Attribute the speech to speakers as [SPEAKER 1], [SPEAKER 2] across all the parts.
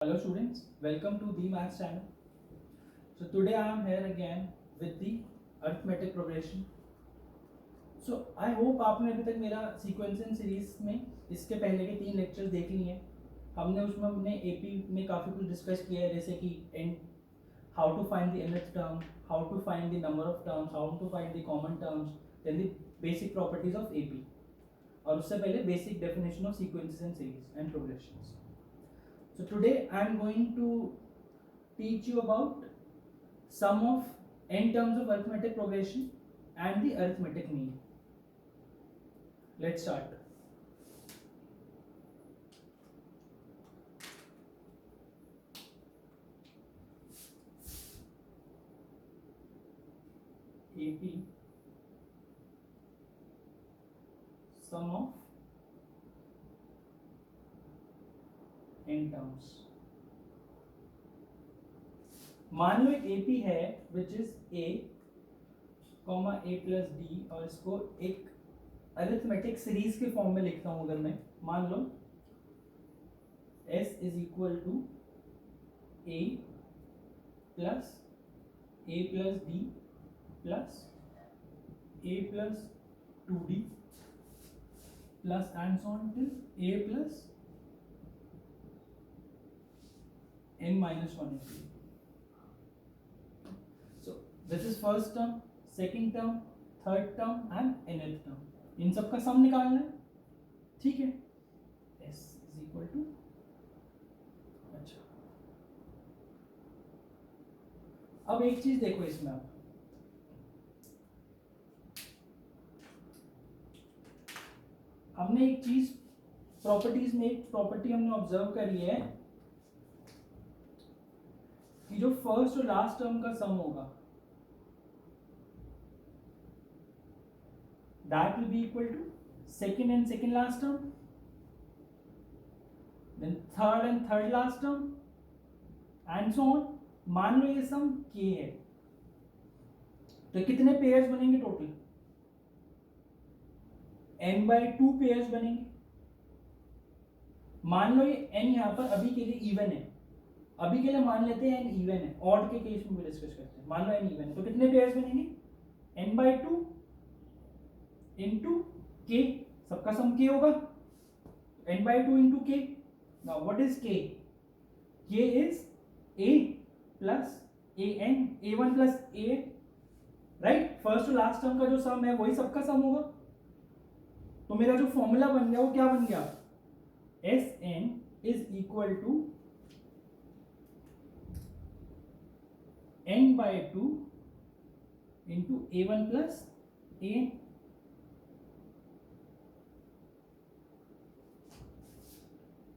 [SPEAKER 1] Hello students, welcome to the Maths channel. So today I am here again with the arithmetic progression. So I hope आपने अभी तक मेरा sequencing series में इसके पहले के 3 लेक्चर्स देख लिए हैं. हमने उसमें अपने एपी में काफ़ी कुछ डिस्कस किया है, जैसे कि how to find the nth term, how to find the number of terms, how to find the common terms, then the basic properties of AP, और उससे पहले basic definition of sequences and series and progressions. So today I am going to teach you about sum of n terms of arithmetic progression and the arithmetic mean. Let's start. AP sum of n terms. मान लो एक AP है which is A, A plus B, और इसको एक arithmetic series के form में लिखता हूं. अगर मैं मान लो S is equal to A plus A plus B plus A plus 2D plus and so on till A plus n minus 1 is 3. So this is first term, second term, third term and nth term. इन सब का सम निकालना है. ठीक है. S is equal to, अच्छा, अब एक चीज देखो इसमें. आप हमने एक चीज प्रॉपर्टीज में एक प्रॉपर्टी हमने ऑब्जर्व करी है कि जो फर्स्ट और लास्ट टर्म का सम होगा that will be equal to second and second last term, then third and third last term and so on. मान लो ये सम k है, तो कितने पेयर्स बनेंगे टोटल? n/2 पेयर्स बनेंगे. मान लो ये n यहाँ पर अभी के लिए इवन है. अभी के लिए मान लेते हैं n इवन है. ऑड के केस में भी डिस्कस करते हैं. मान लो n इवन है, तो कितने पेयर्स बनेंगे? n/2 इंटू k, सबका सम k होगा. n/2 into k. Now what is k? k is a plus an, a1 plus a, right. First और लास्ट टर्म का जो सम है वही सबका सम होगा. तो मेरा जो फॉर्मूला बन गया वो क्या बन गया? Sn is equal to n/2 into a1 plus a.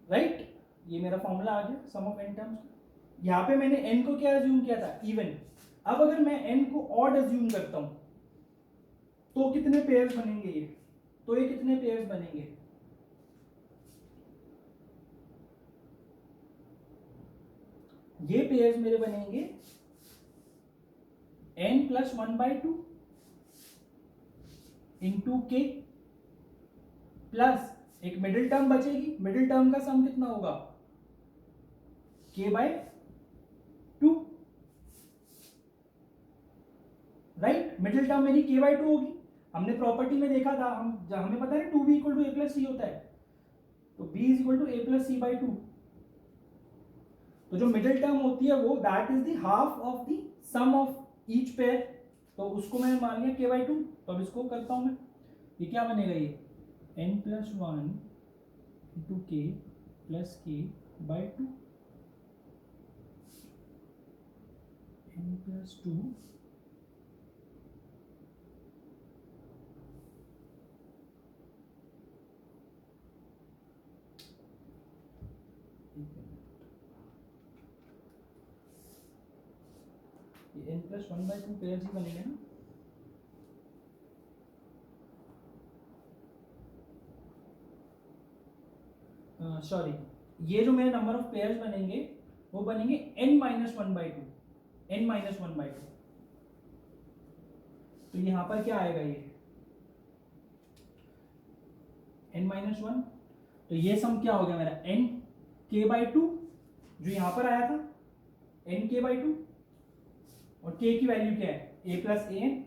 [SPEAKER 1] Right. ये मेरा फॉर्मूला आ गया सम ऑफ n टर्म्स. यहां पे मैंने n को क्या अज्यूम किया था? इवन. अब अगर मैं n को ऑड अज्यूम करता हूं तो कितने पेयर्स बनेंगे ये? तो ये कितने पेयर्स बनेंगे? ये पेयर्स मेरे बनेंगे n plus 1/2 into k plus एक मिडिल टर्म बचेगी. मिडिल टर्म का सम कितना होगा? k/2, right. मिडिल टर्म मेरी k/2 होगी. हमने प्रॉपर्टी में देखा था, हमें पता है 2b equal to a plus c होता है, तो b is equal to a plus c/2. तो जो मिडिल टर्म होती है वो that is the half of the sum of each pair. तो उसको मैंने मान लिया k/2. तो अब इसको करता हूं मैं. ये क्या बनेगा? ये n plus 1 into k plus k/2 n plus 2 ये n प्लस 1/2 पेयर्स ही बनेंगे ना. सॉरी, ये जो मेरे नंबर ऑफ पेयर्स बनेंगे वो बनेंगे n-1/2. n-1/2. तो यहां पर क्या आएगा? ये n-1. तो ये सम क्या हो गया मेरा? n k/2 जो यहाँ पर आया था nk/2, और k की वैल्यू क्या है a प्लस ए एन।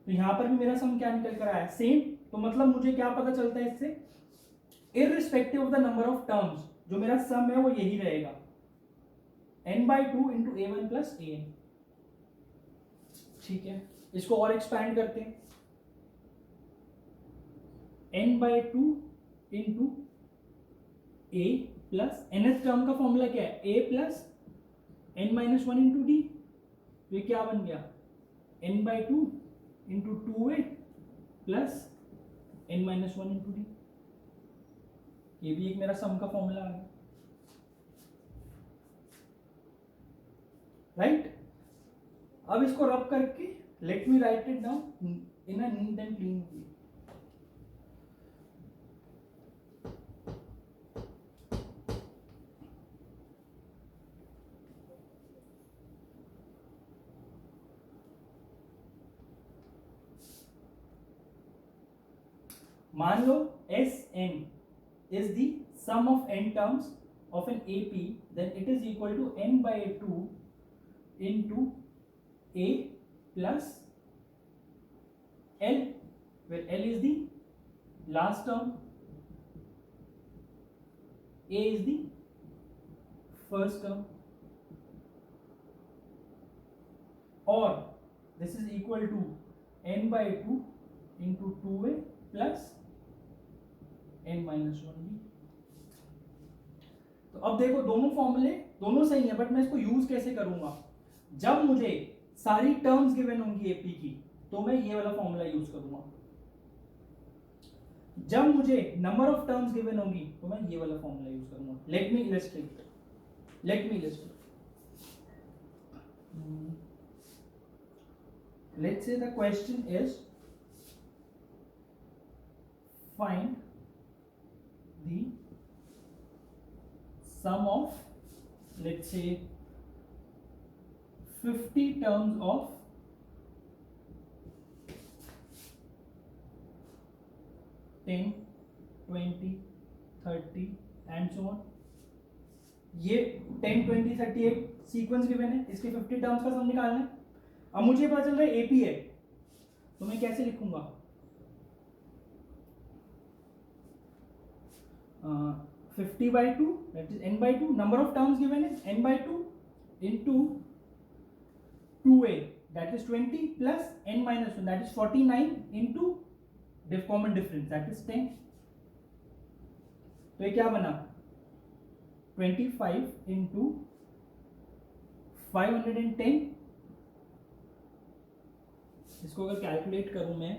[SPEAKER 1] तो यहाँ पर भी मेरा सम क्या निकल कर आया सेम। तो मतलब मुझे क्या पता चलता है इससे, irrespective of the number of terms जो मेरा सम है वो यही रहेगा, n/2 into A one plus A N. ठीक है, इसको और एक्सपैंड करते हैं, n/2 इंटू ए प्लस nth टर्म का फॉर्मूला क्या है a plus n-1 into D. तो ये क्या बन गया n/2 into 2a plus n-1 into D. ये भी एक मेरा सम का फॉर्मूला आ गया, राइट। अब इसको रब करके let me write it down in a neat and clean way. मान लो S N is the sum of n terms of an AP, then it is equal to n/2 into a plus l, where l is the last term, a is the first term, or this is equal to n/2 into 2a plus n-1 भी। तो अब देखो दोनों फॉर्मूले दोनों सही है, but मैं इसको यूज कैसे करूंगा। जब मुझे सारी टर्म्स गिवन होंगी एपी की तो मैं ये वाला फॉर्मूला यूज करूंगा, जब मुझे नंबर ऑफ टर्म्स गिवन होंगी तो मैं ये वाला फॉर्मूला यूज करूंगा। Let me illustrate. Let's say the question is find the sum of, let's say, 50 terms of 10, 20, 30 and so on। ये 10, 20, 30 एक सीक्वेंस गिवन है, इसके 50 टर्म्स का सम निकालना है। अब मुझे पता चल रहा है एपी है, तो मैं कैसे लिखूंगा 50/2, that is n/2, number of terms given is n/2 into 2a, that is 20, plus n-1, that is 49 into common difference, that is 10। तो ये क्या बना 25 into 510। इसको अगर कैलकुलेट करूं मैं,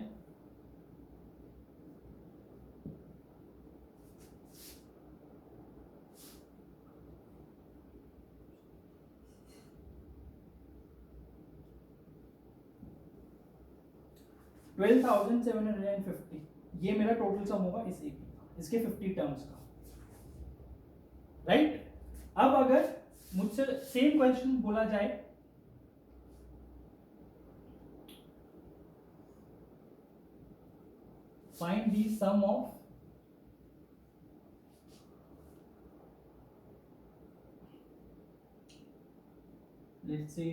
[SPEAKER 1] $12,750, ये मेरा टोटल सम होगा इस एपी का, इसके 50 टर्म्स का, राइट। अब अगर मुझसे सेम क्वेश्चन बोला जाए find the sum of let's say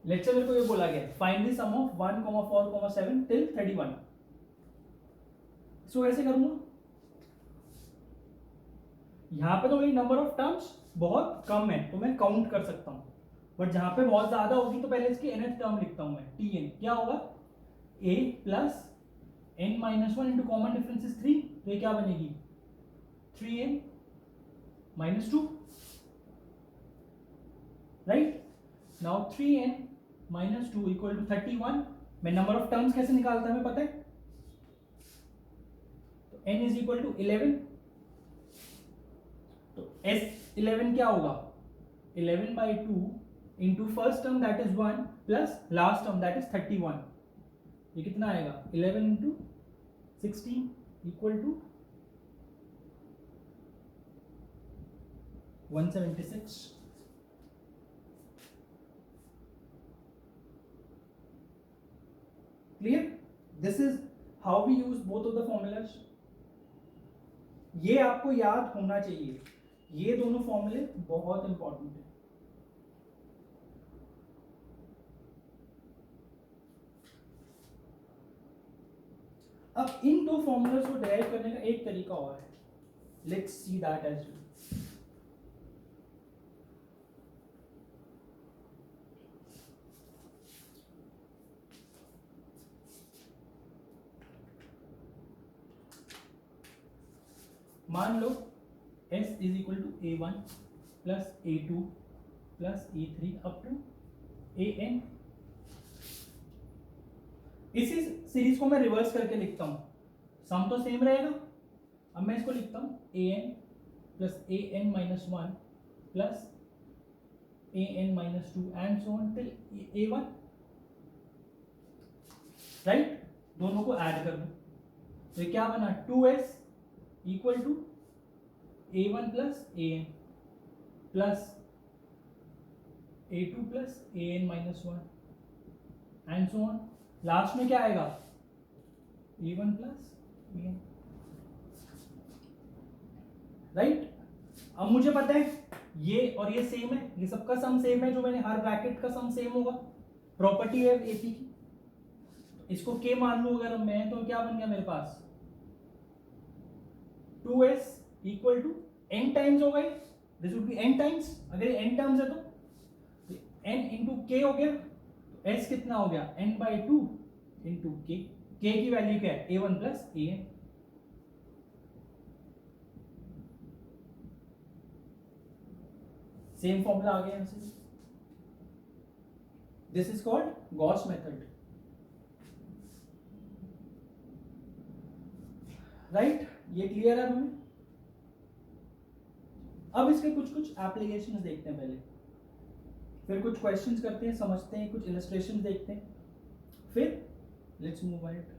[SPEAKER 1] 'let's say मेरे को ये बोला गया find the sum of 1,4,7 till 31। इसको कैसे करूंगा, यहां पे तो मेरी नंबर ऑफ टर्म्स बहुत कम है तो मैं काउंट कर सकता हूं, बट जहां पे बहुत ज्यादा होगी तो पहले इसकी nth टर्म लिखता हूं मैं, tn क्या होगा a plus n-1 into common difference is 3, तो ये क्या बनेगी 3n minus 2, right. Now 3n minus 2 equal to 31। मैं नंबर ऑफ टर्म्स कैसे निकालता है हमें पता है, तो n इज इक्वल टू 11, तो s11 क्या होगा 11/2 into first term that is 1 plus last term that is 31, ये कितना आएगा 11 into 16 equal to 176. Clear? This is how we use both of the formulas. ये आपको याद होना चाहिए, ये दोनों फॉर्मूले बहुत इंपॉर्टेंट है. अब इन दो फॉर्मूलाज को डेराइव करने का एक तरीका और है. Let's see that as well. मान लो S is equal to A1 plus A2 plus A3 up to AN. इसी सीरीज को मैं रिवर्स करके लिखता हूं, सम तो सेम रहेगा. अब मैं इसको लिखता हूं AN plus AN minus 1 plus AN minus 2 and so on till A1. Right? दोनों को ऐड कर दो तो ये क्या बना, 2S equal to A1 plus AN plus A2 plus AN minus 1 and so on. Last में क्या आएगा, A1 प्लस AN. राइट? अब मुझे पता है ये और ये सेम है, ये सबका सम सेम है, जो मैंने हर ब्रैकेट का सम सेम होगा. प्रॉपर्टी है एपी की. इसको के मान लूं अगर मैं, तो क्या बन गया मेरे पास, 2S equal to n times होगा ये. This would be n times. अगर ये n टर्म्स है तो n इंटू के हो गया. तो s कितना हो गया, n/2 इंटू के. के की वैल्यू क्या है, A1 plus AN. Same formula आ गया हमसे. This is called Gauss method. Right? ये क्लियर है हमें. अब इसके कुछ कुछ एप्लीकेशंस देखते हैं पहले, फिर कुछ क्वेश्चंस करते हैं, समझते हैं, कुछ इलस्ट्रेशंस देखते हैं, फिर लेट्स मूव अहेड.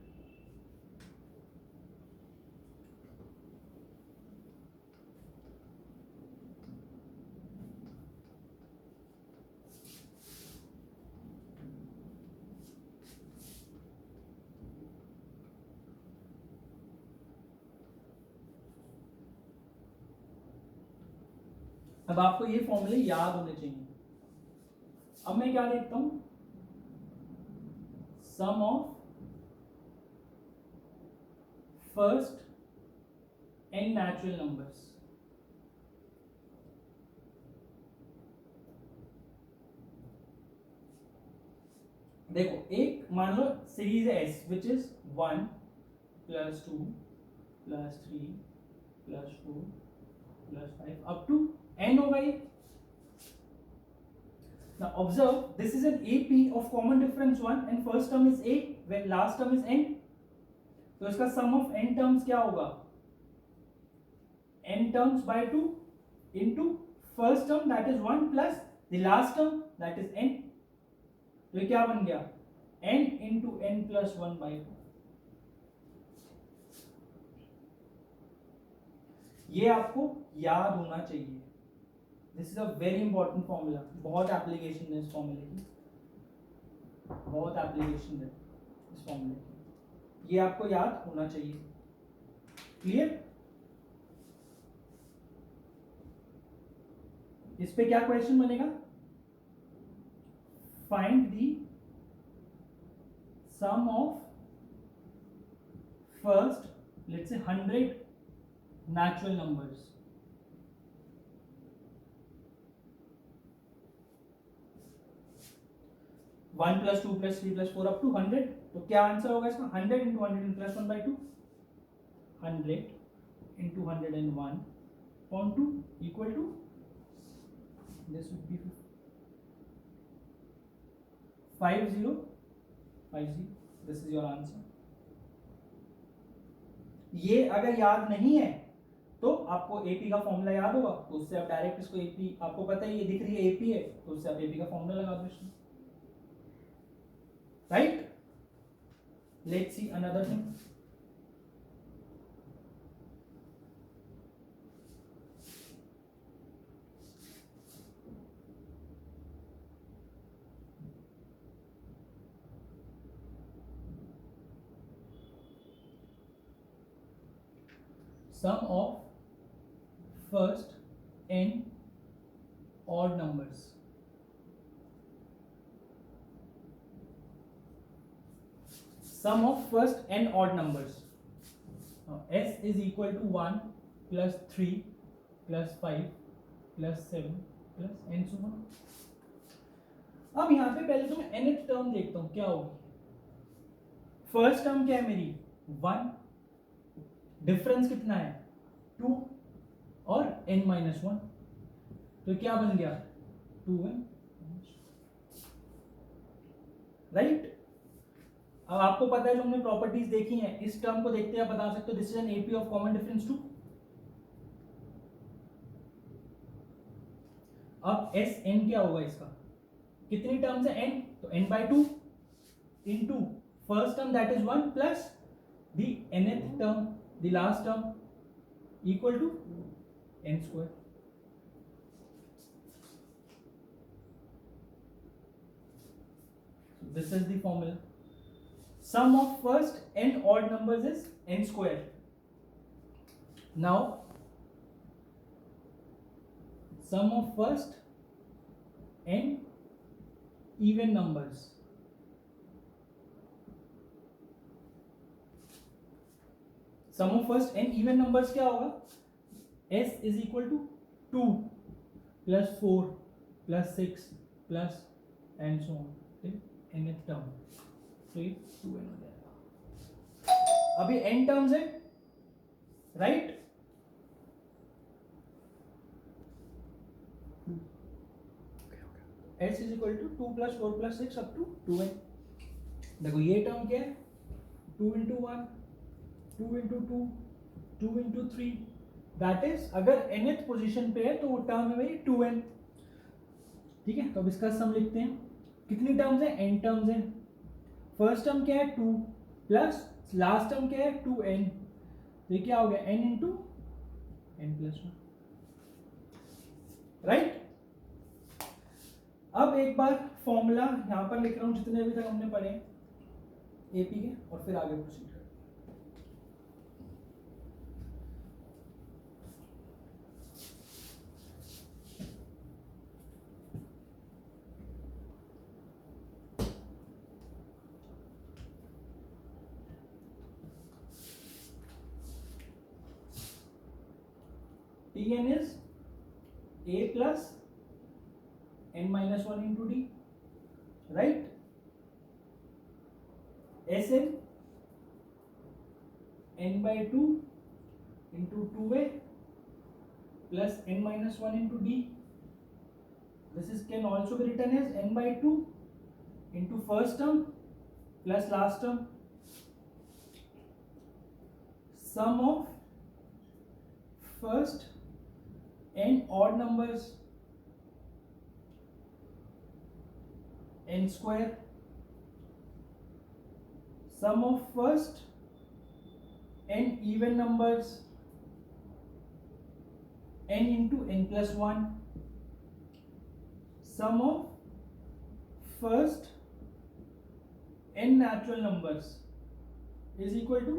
[SPEAKER 1] अब आपको ये फॉर्मूले याद होने चाहिए. अब मैं क्या देखता हूं, sum of first n natural numbers. देखो, एक मान लो सीरीज है S which is 1 plus 2 plus 3 plus 4 plus 5 up to n होगा ये. Now observe, this is an AP of common difference 1 and first term is A when last term is n. तो इसका sum of n terms क्या होगा, n terms by 2 into first term that is 1 plus the last term that is n. तो ये क्या बन गया, n into n plus 1 by 2. ये आपको याद होना चाहिए. This is a very important formula. बहुत एप्लीकेशन है इस फॉर्मूले की, बहुत एप्लीकेशन है इस फॉर्मूले की. ये आपको याद होना चाहिए. क्लियर? इस पे क्या क्वेश्चन बनेगा, find the sum of first let's say 100 natural numbers. One plus 2 plus 3 plus 4 up to 100. तो क्या आंसर होगा इसका, 100 into 100 plus 1 by 2. 100 into 101.2 equal to this would be 5050. This is your answer. ये अगर याद नहीं है तो आपको एपी का फॉर्मूला याद होगा, तो उससे आप डायरेक्ट इसको एपी, आपको पता है ये दिख रही है एपी है, तो उससे आप एपी का फॉर्मूला लगा दो इसमें. Right? Let's see another thing. sum of first n odd numbers. Sum of first n odd numbers. Now, s is equal to 1 plus 3 plus 5 plus 7 plus n so on. अब यहाँ पे पहले तो मैं nth टर्म देखता हूँ क्या होगी. फर्स्ट टर्म क्या है मेरी 1, डिफरेंस कितना है 2 और n माइनस 1, तो क्या बन गया 2n, राइट. अब आपको पता है जो हमने प्रॉपर्टीज देखी हैं, इस टर्म को देखते हैं आप बता सकते हो this is an AP of common difference 2. अब एस एन क्या होगा इसका, कितनी टर्म्स है n, तो n by 2 into first term that is 1 plus the nth term, the last term equal to n square. So this is the formula. Sum of first n odd numbers is n square. Now sum of first n even numbers. Sum of first n even numbers क्या होगा, s is equal to 2 plus 4 plus 6 plus and so on till nth term. तो ये 2n हो जाएगा. अभी n terms है, right. s is equal to 2 plus 4 plus 6 up to 2n. देखो ये टर्म क्या है 2 into 1 2 into 2 2 into 3, that is अगर nth पोजीशन पे है तो वो टर्म है मेरी 2n. ठीक है, तो अब इसका सम लिखते हैं. कितनी टर्म्स है n टर्म्स है. फर्स्ट टर्म क्या है 2 प्लस लास्ट टर्म क्या है 2n, तो ये क्या हो गया n into n plus 1, right. अब एक बार फॉर्मूला यहां पर लिख रहा हूं जितने अभी तक हमने पढ़े एपी के, और फिर आगे प्रोसीड करते हैं. Tn is a plus n minus 1 into d, right. Sn n by 2 into 2a plus n minus 1 into d. This is can also be written as n by 2 into first term plus last term. Sum of first n odd numbers n square. Sum of first n even numbers n into n plus 1. Sum of first n natural numbers is equal to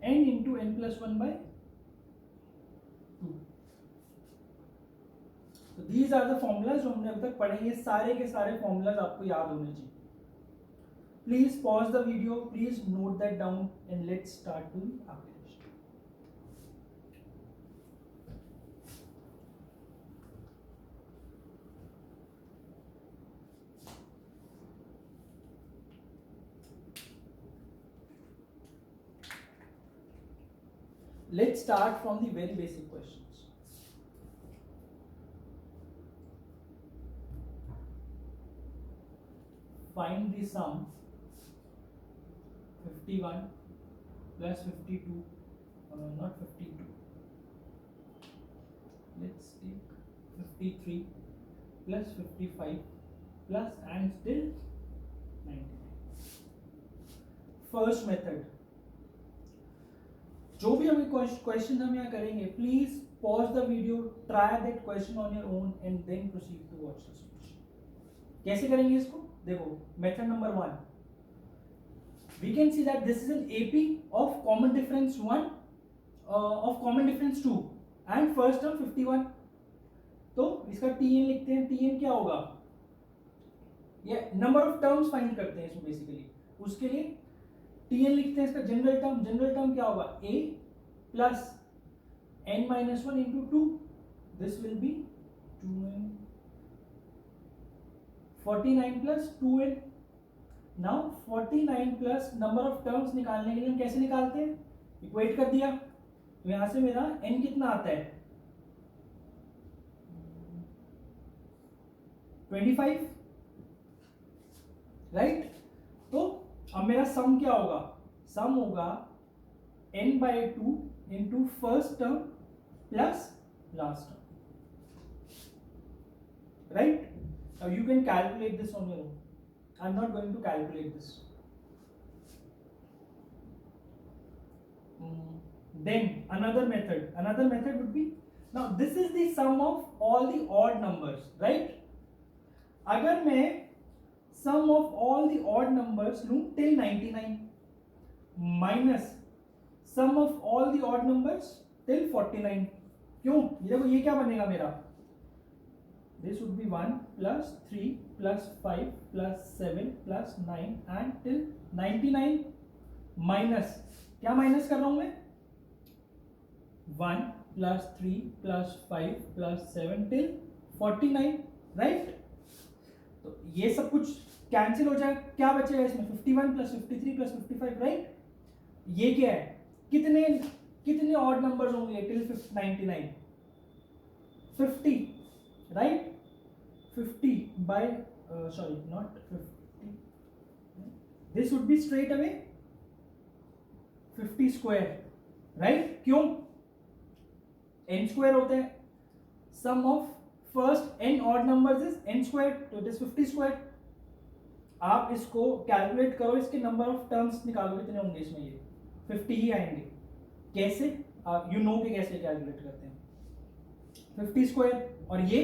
[SPEAKER 1] n into n plus 1 by 2. So these are the formulas जो हमने अभी तक पढ़े. ये सारे के सारे formulas आपको याद होने चाहिए. Please pause the video, please note that down, and let's start the application. Let's start from the very basic questions. Find the sum 51 plus 52, not 52. Let's take 53 plus 55 plus and still 99. First method. जो भी हमें question हम यहाँ करेंगे, please pause the video, try that question on your own and then proceed to watch the solution. कैसे करेंगे इसको, देखो method number 1, we can see that this is an AP of common difference 1 of common difference 2 and first term 51, तो इसका TN लिखते हैं। TN क्या होगा, ये नंबर ऑफ टर्म्स फाइंड करते हैं इसमें बेसिकली, उसके लिए टीएन लिखते हैं। इसका जनरल टर्म क्या होगा, a plus n minus 1 into 2, this will B 2n 49 plus 2n। Now 49 plus number of terms निकालने के लिए हम कैसे निकालते हैं, इक्वेट कर दिया, तो यहां से मेरा n कितना आता है 25, राइट। तो अब मेरा सम क्या होगा, सम होगा n by 2 into first term plus last term, right. Now you can calculate this on your own. I'm not going to calculate this. Then another method would be, now this is the sum of all the odd numbers, right? अगर मैं sum of all the odd numbers लूं till 99 minus sum of all the odd numbers till 49, क्यों, ये देखो ये क्या बनेगा मेरा, this would be 1 plus 3 plus 5 plus 7 plus 9 and till 99 minus, क्या माइनस कर रहा हूं मैं, 1 plus 3 plus 5 plus 7 till 49, right. तो ये सब कुछ कैंसिल हो जाएगा, क्या बचेगा इसमें 51 plus 53 plus 55, राइट। ये क्या है, कितने ऑड नंबर्स होंगे till 99, 50, right. 50 by sorry not 50, this would be straight away 50 square, right, क्यों, n square होते हैं, sum of first n odd numbers is n square, तो it is 50 square। आप इसको कैलकुलेट करो, इसके नंबर ऑफ टर्म्स निकालो कितने होंगे इसमें, ये 50 ही आएंगे। कैसे, यू नो कि कैसे कैलकुलेट करते हैं, 50 स्क्वायर, और ये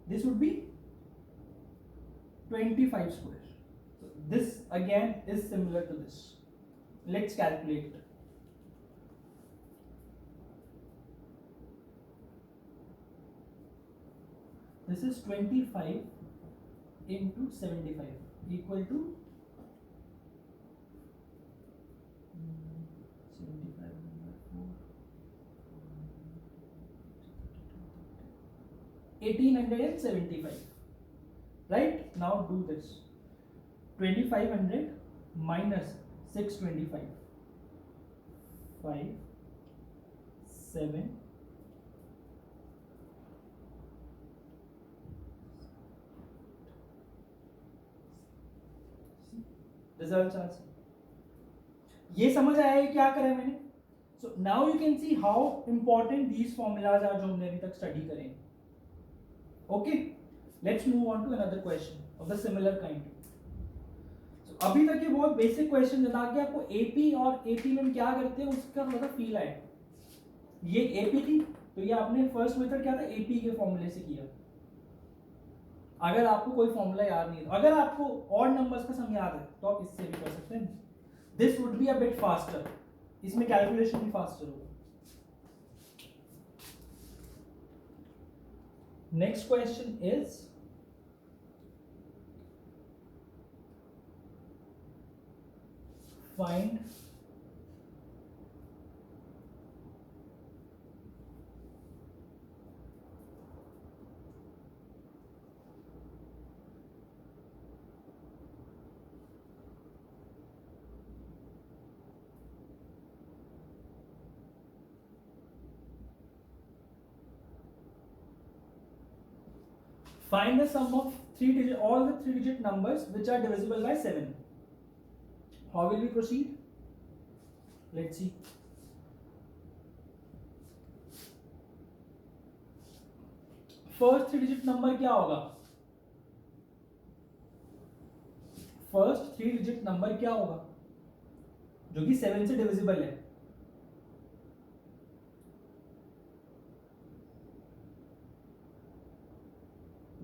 [SPEAKER 1] this would be 25 square, so this again is similar to this, let's calculate। this is 25 into 75 equal to 1875, right। now do this, 2500 minus 625, 5 7 result answer. ये समझ आया है क्या करा है मैंने। So now you can see how important these formulas are जो हमने अभी तक स्टडी करें। Okay, let's move on to another question of the similar kind. अभी तक ये बहुत बेसिक क्वेश्चन था कि आपको एपी और एपी में क्या करते हैं उसका थोड़ा फील आए। ये एपी थी तो ये आपने फर्स्ट मेथड क्या था, एपी के फॉर्मूले से किया। अगर आपको कोई फॉर्मूला याद नहीं है, अगर आपको ऑड नंबर्स का सम याद है तो आप इससे भी कर सकते हैं। This would be a bit faster, इसमें कैलकुलेशन भी फास्टर होगा। Next question is find find the sum of all the 3-digit numbers which are divisible by 7. How will we proceed? Let's see. First 3-digit number क्या होगा? First 3-digit number क्या होगा जो कि 7 से डिविजिबल है?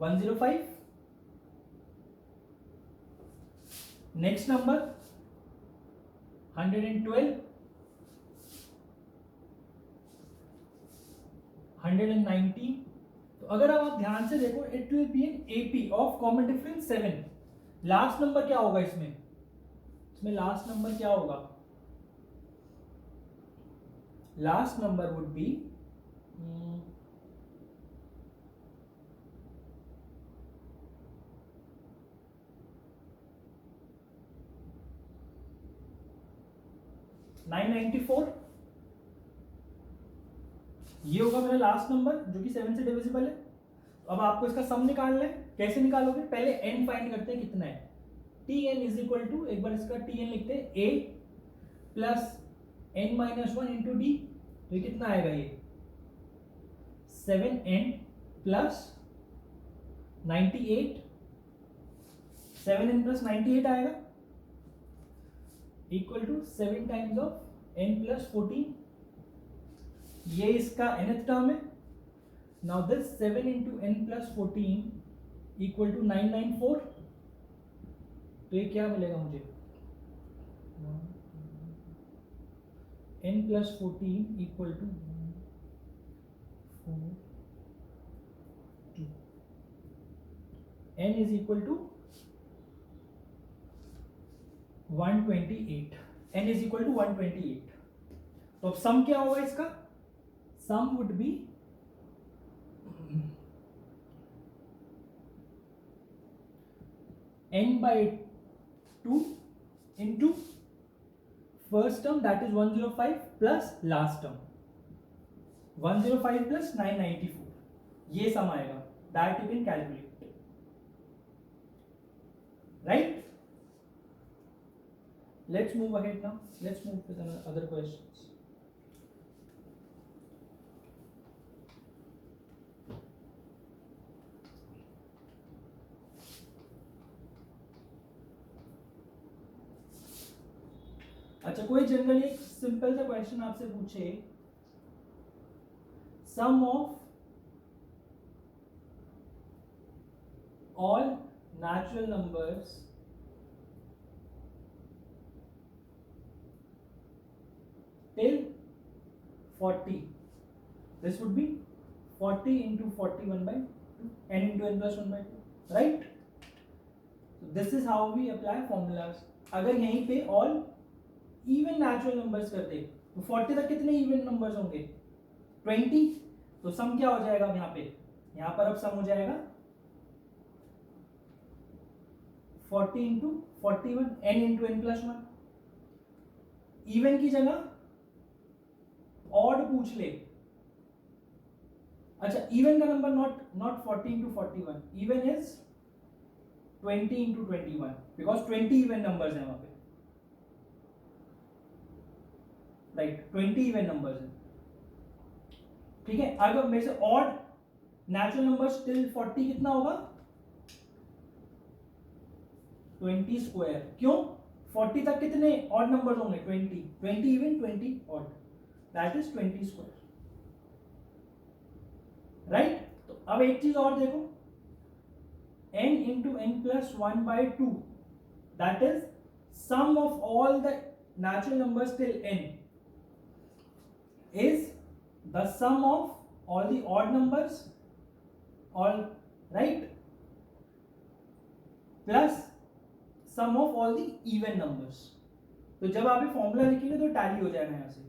[SPEAKER 1] (105). Next number 112, 190. तो अगर आप ध्यान से देखो, it will be N AP of common difference 7. Last number क्या होगा इसमें लास्ट नंबर क्या होगा? Last number would be 994. ये होगा मेरा लास्ट नंबर जो कि 7 से डिविजिबल है. अब आपको इसका सम निकालना है. कैसे निकालोगे? पहले n फाइंड करते हैं कितना है. tn इज इक्वल टू, एक बार इसका tn लिखते हैं, a plus n minus 1 into D. तो ये कितना आएगा? ये 7n प्लस 98, 7n प्लस 98 आएगा equal to 7 times of n plus 14. ये इसका nth टर्म है. Now this 7 into n plus 14 equal to 994. तो ये क्या मिलेगा मुझे? n plus 14 equal to 4 2. n is equal to 128. n is equal to 128. तो अब सम क्या होगा इसका? Sum would be n by 2 into first term, that is 105 plus last term 105 plus 994. ये सम आएगा. That you can calculate, right? Let's move ahead now. Let's move with other questions. अच्छा, कोई generally एक सिंपल सा question आपसे पूछे, sum of all natural numbers till 40. This would be 40 into 41 by 2, n into n plus 1 by 2, right? So this is how we apply formulas. अगर यहीं पे all even natural numbers करते तो 40 तक कितने even numbers होंगे? 20. तो सम क्या हो जाएगा यहाँ पे? यहाँ पर अब सम हो जाएगा 40 into 41, n into n plus 1. Even की जगह ऑड पूछ ले. अच्छा, इवन का number not 40 into 41, even is 20 into 21 because 20 even numbers हैं वहां पे, राइट? 20 इवन नंबर्स हैं. ठीक है. अगर मेरे से ऑड नेचुरल नंबर्स टिल 40 कितना होगा? 20 स्क्वायर. क्यों? 40 तक कितने ऑड नंबर्स होंगे? 20 even 20 odd, that is 20 square, right? तो अब एक चीज और देखो, n into n plus 1 by 2, that is sum of all the natural numbers till n is the sum of all the odd numbers, all, right, plus sum of all the even numbers. तो जब आप ये formula लिखेंगे तो tally हो जाएगा यहां से.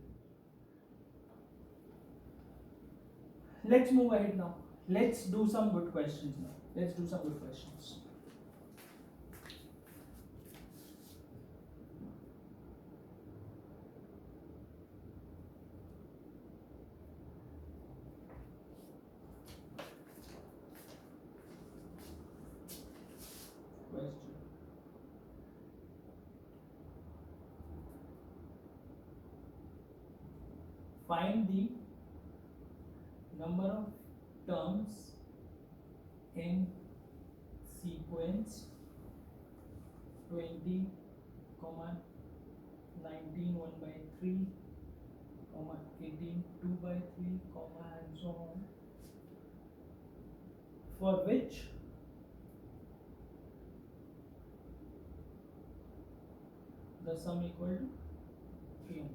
[SPEAKER 1] Let's move ahead now. Let's do some good questions now. Let's do some good questions. Question. Find the number of terms in sequence 20, 19 1 by 3, 18 2 by 3, and so on, for which the sum equal to 300.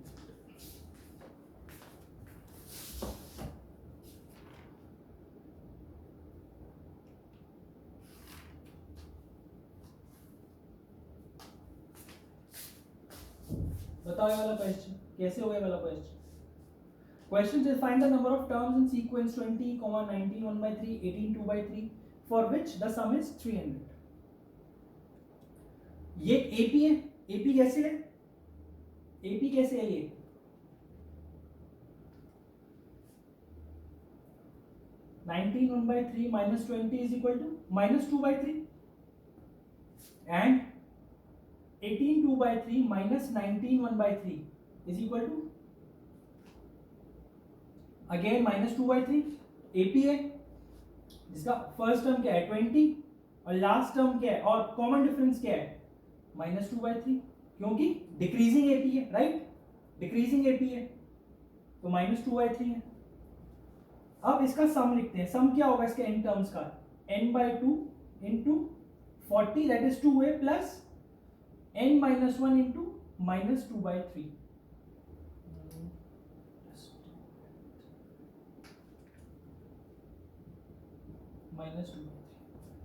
[SPEAKER 1] बताओ ये वाला question कैसे हो गया वाला question. Question is find the number of terms in sequence 20, 19, 1/3, 18, 2/3 for which the sum is 300. ये AP है. AP कैसे है? AP कैसे है ये? (19) 1/3 minus 20 is equal to minus 2/3 and 18 2/3 minus 19 1/3 is equal to again -2/3. AP है जिसका फर्स्ट टर्म क्या है 20 और लास्ट टर्म क्या है और कॉमन डिफरेंस क्या है -2/3 क्योंकि डिक्रीजिंग AP है राइट. डिक्रीजिंग AP है तो -2/3 है. अब इसका सम लिखते हैं. सम क्या होगा इसके n टर्म्स का n/2 into 40 that is 2a plus n-1 into -2/3. -2/3.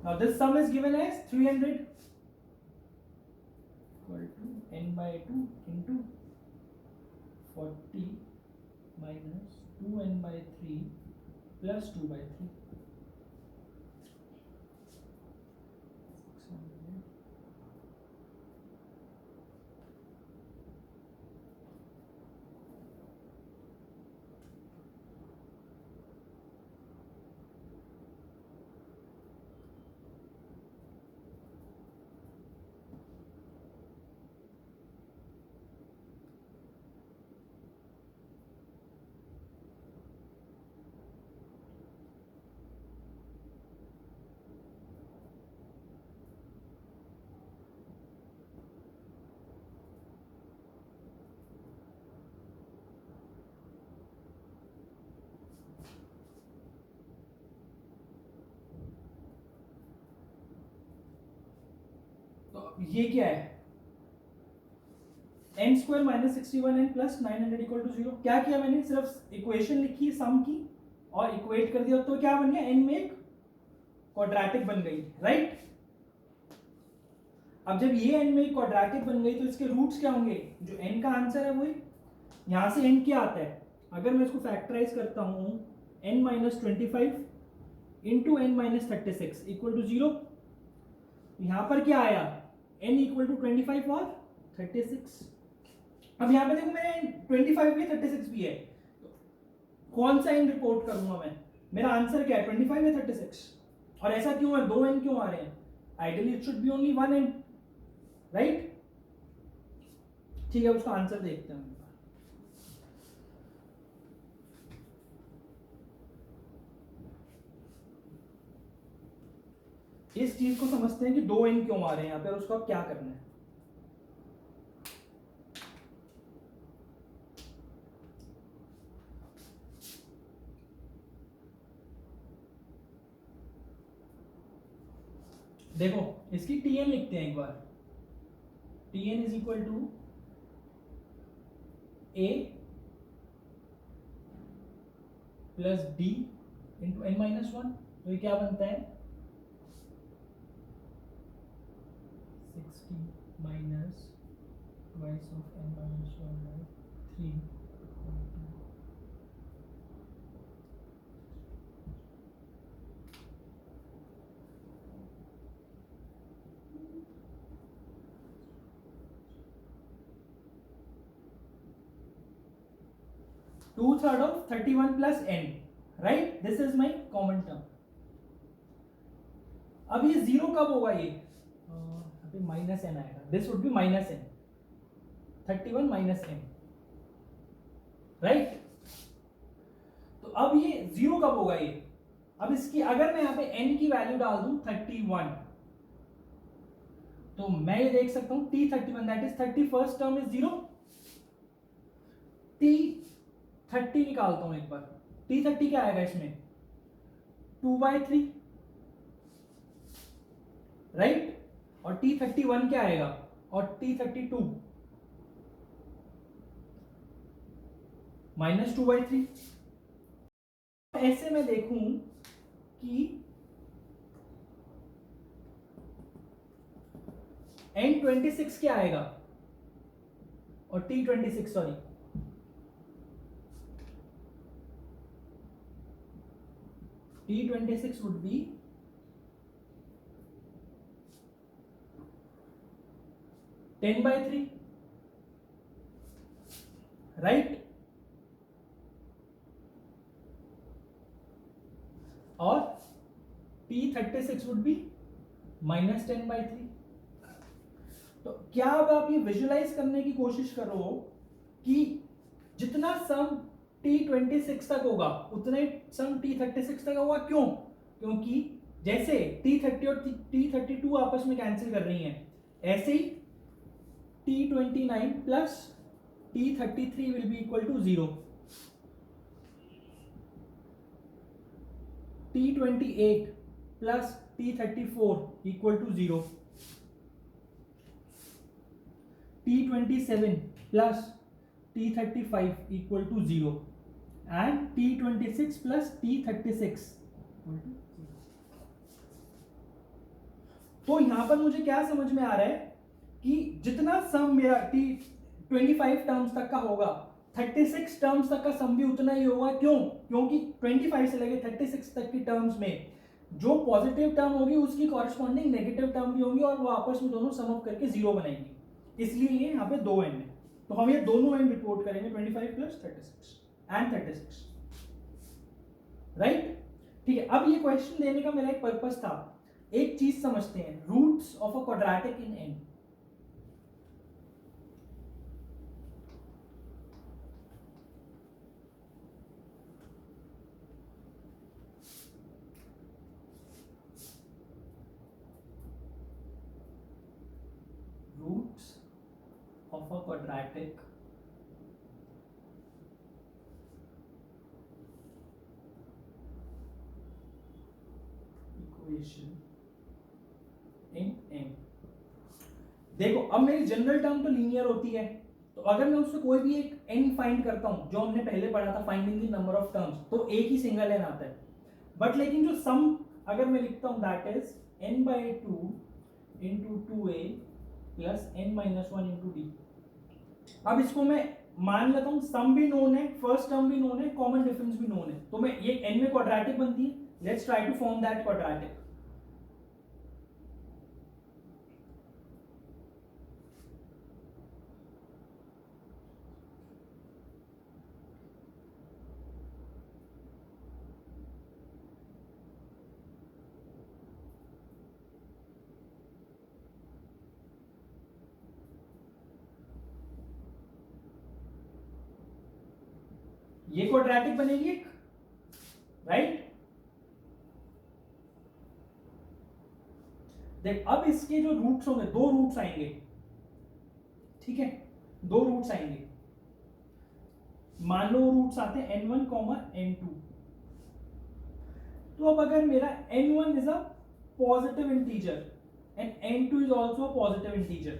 [SPEAKER 1] Now this sum is given as 300 equal to n/2 into 40 minus 2n/3 plus 2/3. ये क्या है n² minus 61n plus 900 equal to 0. क्या किया मैंने सिर्फ इक्वेशन लिखी सम की और इक्वेट कर दिया तो क्या बन गया n में एक क्वाड्रेटिक बन गई राइट. अब जब ये n में एक क्वाड्रेटिक बन गई तो इसके रूट्स क्या होंगे जो n का आंसर है वही. यहां से n क्या आता है अगर मैं इसको फैक्टराइज करता हूं n minus 25 into n minus 36 equal to 0. यहां पर क्या आया n equal to 25 और 36. अब यहाँ पे देखो मैंने 25 भी 36 भी है कौन सा n रिपोर्ट करूंगा मैं. मेरा आंसर क्या है 25 या 36. और ऐसा क्यों है 2 n क्यों आ रहे हैं. Ideally it should be only 1 n right. ठीक है उसका आंसर देखते हैं. इस चीज को समझते हैं कि 2 n क्यों आ रहे हैं यहाँ पे और उसको अब क्या करना है. देखो इसकी Tn लिखते हैं एक बार. Tn is equal to a plus d into n-1. तो ये क्या बनता है 60 minus twice of n-1 by 3 2/3 of 31 plus n right. this is my common term. अब ये जीरो कब होगा ये माइनस n आएगा. This would be minus n 31 minus n right. तो अब ये जीरो कब होगा ये. अब इसकी अगर मैं यहाँ पे n की वैल्यू डाल दूं 31 तो मैं ये देख सकता हूं t31 that is 31st term is 0. t30 निकालता हूं एक बार. t30 क्या आएगा इसमें 2/3 राइट. और t31 क्या आएगा और t32 -2/3. ऐसे मैं देखूं कि n26 क्या आएगा और T26 sorry, T26 would be 10/3, right? और T36 would be -10/3। तो क्या अब आप ये विजुलाइज करने की कोशिश करो कि जितना सम T26 तक होगा उतना ही सम T36 तक होगा। क्यों? क्योंकि जैसे T30 और T32 आपस में कैंसिल कर रही हैं, ऐसे ही T29 plus T33 will be equal to 0, T28 plus T34 equal to 0, T27 plus T35 equal to 0 and T26 plus T36 तो यहां पर मुझे क्या समझ में आ रहा है कि जितना सम मेरा T25 टर्म्स तक का होगा, 36 टर्म्स तक का सम भी उतना ही होगा। क्यों? क्योंकि 25 से लेकर 36 तक की टर्म्स में जो पॉजिटिव टर्म होगी उसकी कॉरेस्पॉन्डिंग नेगेटिव टर्म भी होंगी और वो आपस में दोनों सम अप करके 0 बनाएंगी। इसलिए ये यहाँ पे 2 एन है, तो हम ये दोनों एन रिपोर्ट करेंगे 25 प्लस 36 एंड 36, राइट? ठीक है, अब ये क्वेश्चन देने का मेरा एक पर्पस था। एक चीज समझते हैं, roots of a quadratic in N. रूट्स of a quadratic equation in M। देखो अब मेरी जनरल टर्म तो लीनियर होती है, तो अगर मैं उससे कोई भी एक n फाइंड करता हूं, जो हमने पहले पढ़ा था finding the number of terms, तो एक ही सिंगल n आता है। बट लेकिन जो सम अगर मैं लिखता हूं that is n/2 into 2a plus n-1 into d। अब इसको मैं मान लेता हूं सम भी नोन है, फर्स्ट टर्म भी नोन है, कॉमन डिफरेंस भी नोन है, तो मैं ये n में क्वाड्रेटिक बनती है। Let's try to form that quadratic. ये क्वाड्रेटिक बनेगी एक, राइट? देख अब इसके जो रूट्स होंगे, 2 रूट्स आएंगे, ठीक है, 2 रूट्स आएंगे। मान लो रूट्स आते हैं n1, n2। तो अब अगर मेरा n1 is a positive integer and n2 is also a positive integer,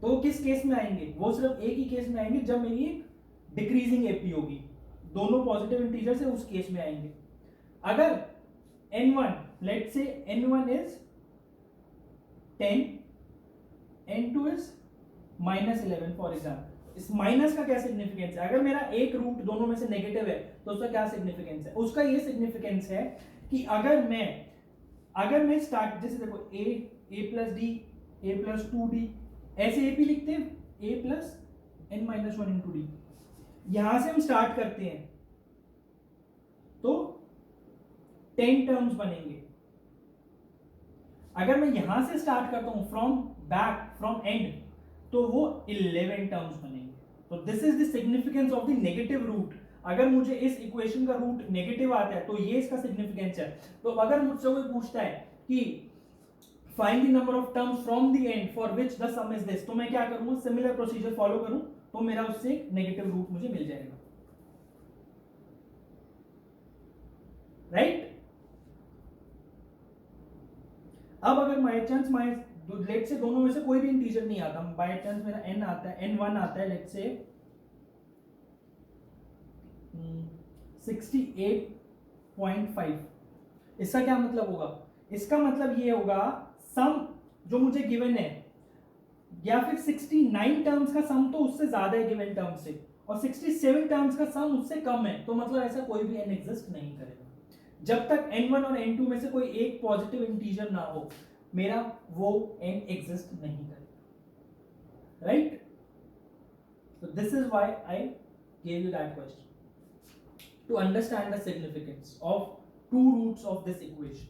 [SPEAKER 1] तो किस केस में आएंगे? वो सिर्फ एक ही केस में आएंगे जब मेरी एक डिक्रीजिंग एपी होगी, दोनों पॉजिटिव इंटीजर से उस केस में आएंगे। अगर n1 let's say n1 is 10, n2 is -11 for example. इस माइनस का क्या सिग्निफिकेंस है? अगर मेरा एक रूट दोनों में से नेगेटिव है तो उसका क्या सिग्निफिकेंस है? उसका ये सिग्निफिकेंस है कि अगर मैं स्टार्ट, जैसे देखो a plus D, a plus 2d, ऐसे एपी लिखते हैं, a plus n-1 into D. यहां से हम स्टार्ट करते हैं तो 10 टर्म्स बनेंगे। अगर मैं यहां से स्टार्ट करता हूं फ्रॉम एंड, तो वो 11 टर्म्स बनेंगे। तो this is the significance of the negative root. अगर मुझे इस इक्वेशन का रूट नेगेटिव आता है तो ये इसका सिग्निफिकेंस है। तो अगर मुझसे कोई पूछता है कि find the number of terms from the end for which the some is this, तो मैं क्या करूंगा? सिमिलर प्रोसीजर फॉलो करूं तो मेरा उससे नेगेटिव रूट मुझे मिल जाएगा, राइट? अब अगर बाय चांस लेट से दोनों में से कोई भी इंटीजर नहीं आता, बाय चांस मेरा n आता है, n1 आता है, लेट से 68.5, इसका क्या मतलब होगा? इसका मतलब ये होगा सम जो मुझे गिवन है या फिर 69 टर्म्स का सम तो उससे ज्यादा है गिवन टर्म से, और 67 टर्म्स का सम उससे कम है, तो मतलब ऐसा कोई भी n एग्जिस्ट नहीं करेगा। जब तक n1 और n2 में से कोई एक पॉजिटिव इंटीजर ना हो, मेरा वो n एग्जिस्ट नहीं करेगा, right? So this is why I gave you that question, to understand the significance of two roots of this equation,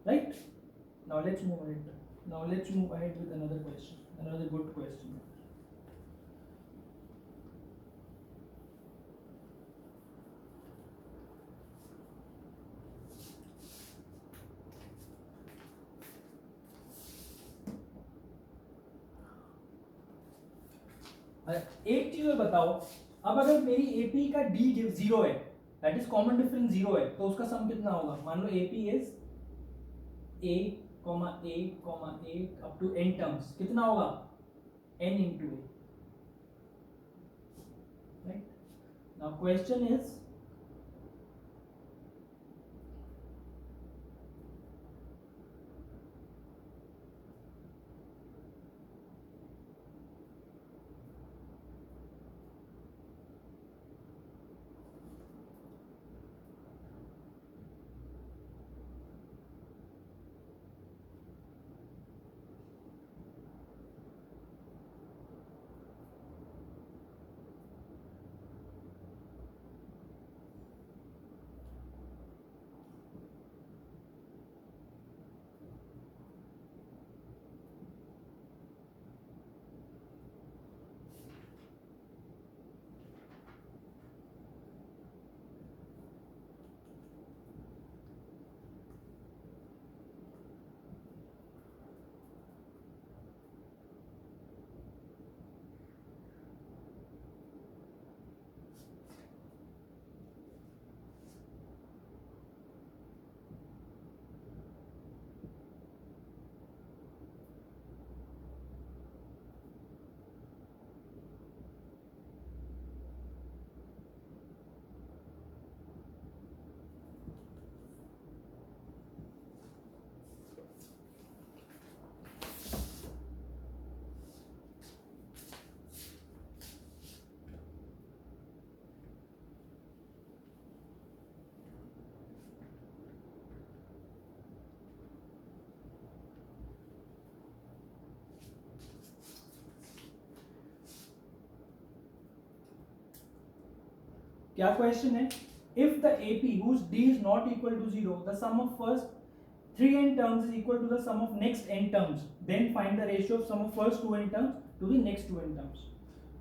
[SPEAKER 1] right? Now let's move ahead. Now let's move ahead with another question, another good question. एक चीज और बताओ, अब अगर मेरी AP का D give 0 है, that is common difference 0 है, तो उसका सम कितना होगा? मान लो AP is a, a up to n terms, कितना होगा? n into a, right? Now question is, क्या क्वेश्चन है? If the AP whose d is not equal to 0, the sum of first 3n terms is equal to the sum of next n terms, then find the ratio of sum of first 2n terms to the next 2n terms.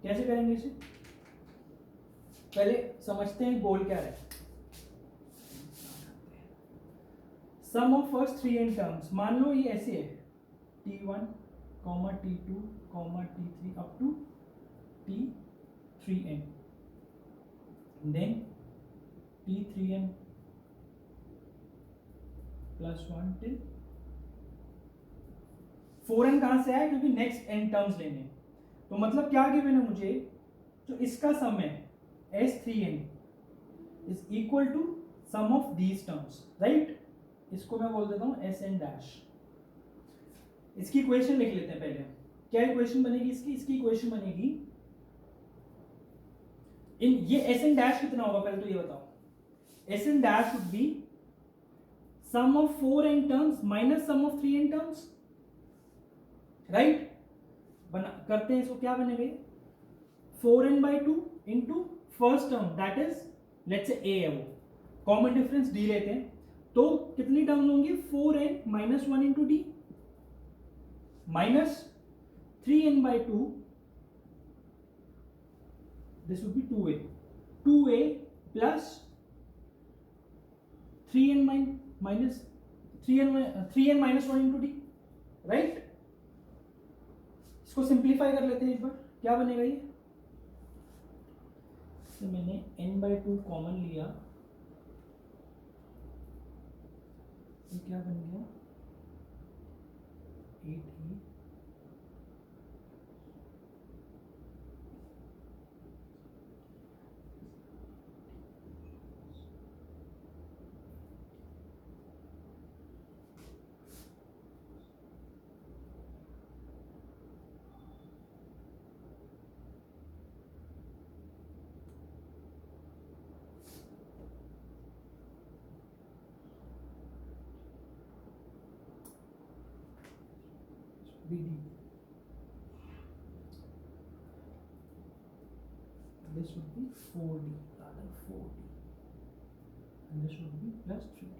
[SPEAKER 1] कैसे करेंगे इसे? पहले समझते हैं गोल क्या है। सम of first 3n terms, मान लो ये ऐसे है, t1, t2, t3 up to t3n, then t3n plus 1 till 4n कहां से आया? क्योंकि नेक्स्ट n टर्म्स लेने, तो मतलब क्या गिवन है मुझे? जो इसका सम है s3n is equal to sum of these terms, right? इसको मैं बोल देता हूं sn डैश। इसकी इक्वेशन लिख लेते हैं पहले। क्या इक्वेशन बनेगी इसकी? इसकी इक्वेशन बनेगी, इन ये sn डैश कितना होगा पहले तो ये बताओ। sn dash would be sum of 4n terms minus sum of 3n terms, right? बना करते हैं इसको, क्या बनेगा? 4n/2 into first term, that is let's say a है, वो कॉमन डिफरेंस d लेते हैं, तो कितनी टर्म्स होंगी? 4n minus 1 into D minus 3n/2, this would be 2a plus 3n minus 3n minus 1 into d, right? इसको simplify कर लेते हैं एक बार, क्या बनेगा ये? तो मैंने n/2 कॉमन लिया, तो क्या बन गया? 8a BD. This would be 4D, rather 4D, and this would be plus 3D.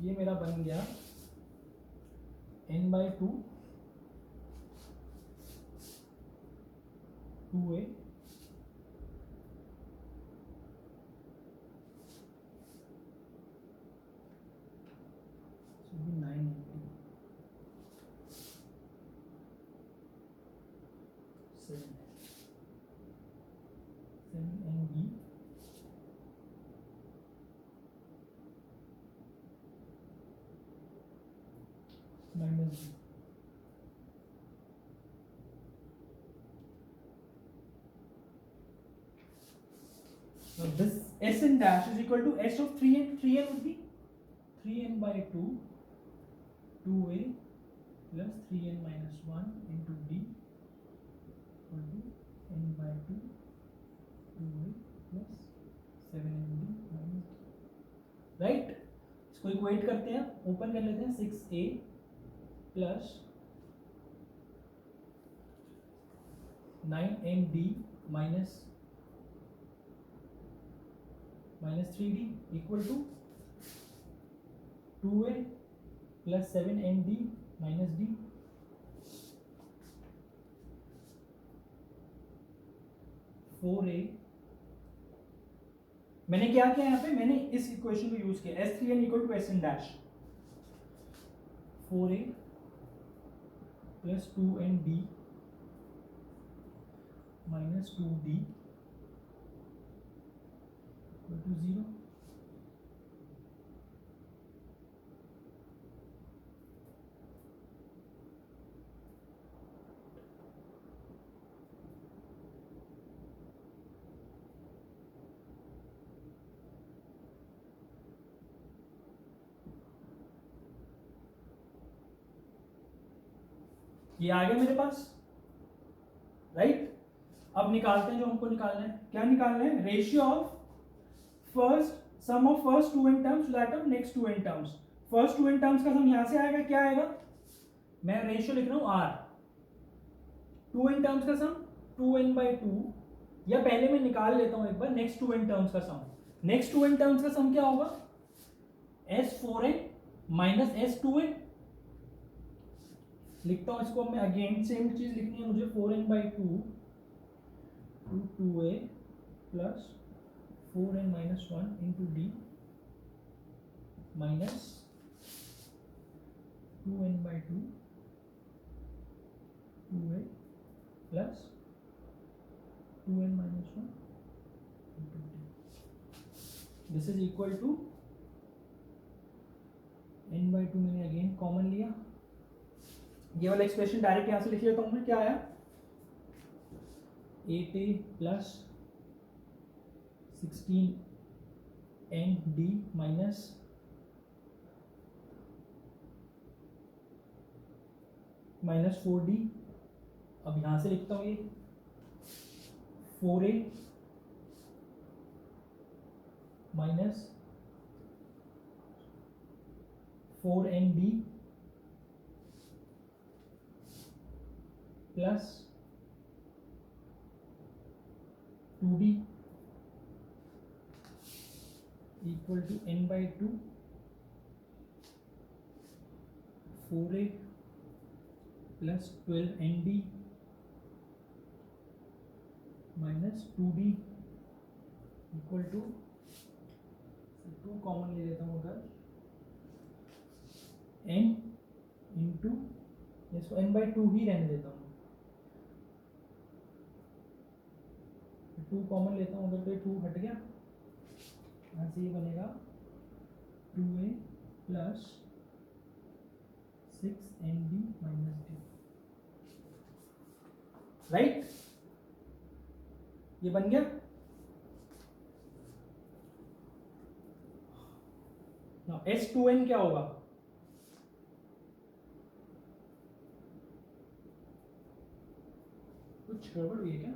[SPEAKER 1] ये मेरा बन गया n/2 2a so be 980 7 NB minus B. Now this Sn dash is equal to S of 3n. 3n would be 3n/2 2a plus 3n minus 1 into d equal to n/2 2a plus 7nb minus d. Right, इसको equate करते हैं, open कर लेते हैं. 6a plus 9nd minus 3d equal to 2a plus 7nd minus d. मैंने क्या किया यहाँ पे, मैंने इस इक्वेशन को यूज किया. S3n equal to Sn dash 4a plus 2nd minus 2d equal to 0. ये आ गया मेरे पास, राइट. अब निकालते हैं जो हमको निकालना है. क्या निकालना है? Ratio of first sum of first 2n terms that of next 2n terms. First 2n terms का सम यहां से आएगा. क्या आएगा? मैं रेशियो लिख रहा हूं r. 2n टर्म्स का सम 2n/2, या पहले मैं निकाल लेता हूं एक बार नेक्स्ट 2n टर्म्स का सम. नेक्स्ट 2n टर्म्स का सम क्या होगा? S4n minus S2n. लिखता हूं इसको मैं अगेन, सेम चीज लिखनी है मुझे. 4n/2 2a plus 4n minus 1 into D minus 2n/2 2a plus 2n minus 1 into D. This is equal to n/2 मैंने अगेन कॉमन लिया. ये वाला एक्सप्रेशन डायरेक्ट यहां से लिख लेता हूं मैं. क्या आया? 8a plus 16nd minus minus 4d. अब यहां से लिखता हूं ये 4a minus 4nd plus 2d equal to n/2 4a plus 12nd minus 2d equal to 2 common ले लेता हूँ अगर n इंटू, इसको n/2 ही रहने देता हूँ. 2 कॉमन लेता हूँ अगर, तो 2 हट गया. यहाँ से ये बनेगा 2a plus 6nd minus d. Right, ये बन गया. नाउ S2n क्या होगा? कुछ गड़बड़ हुई है क्या?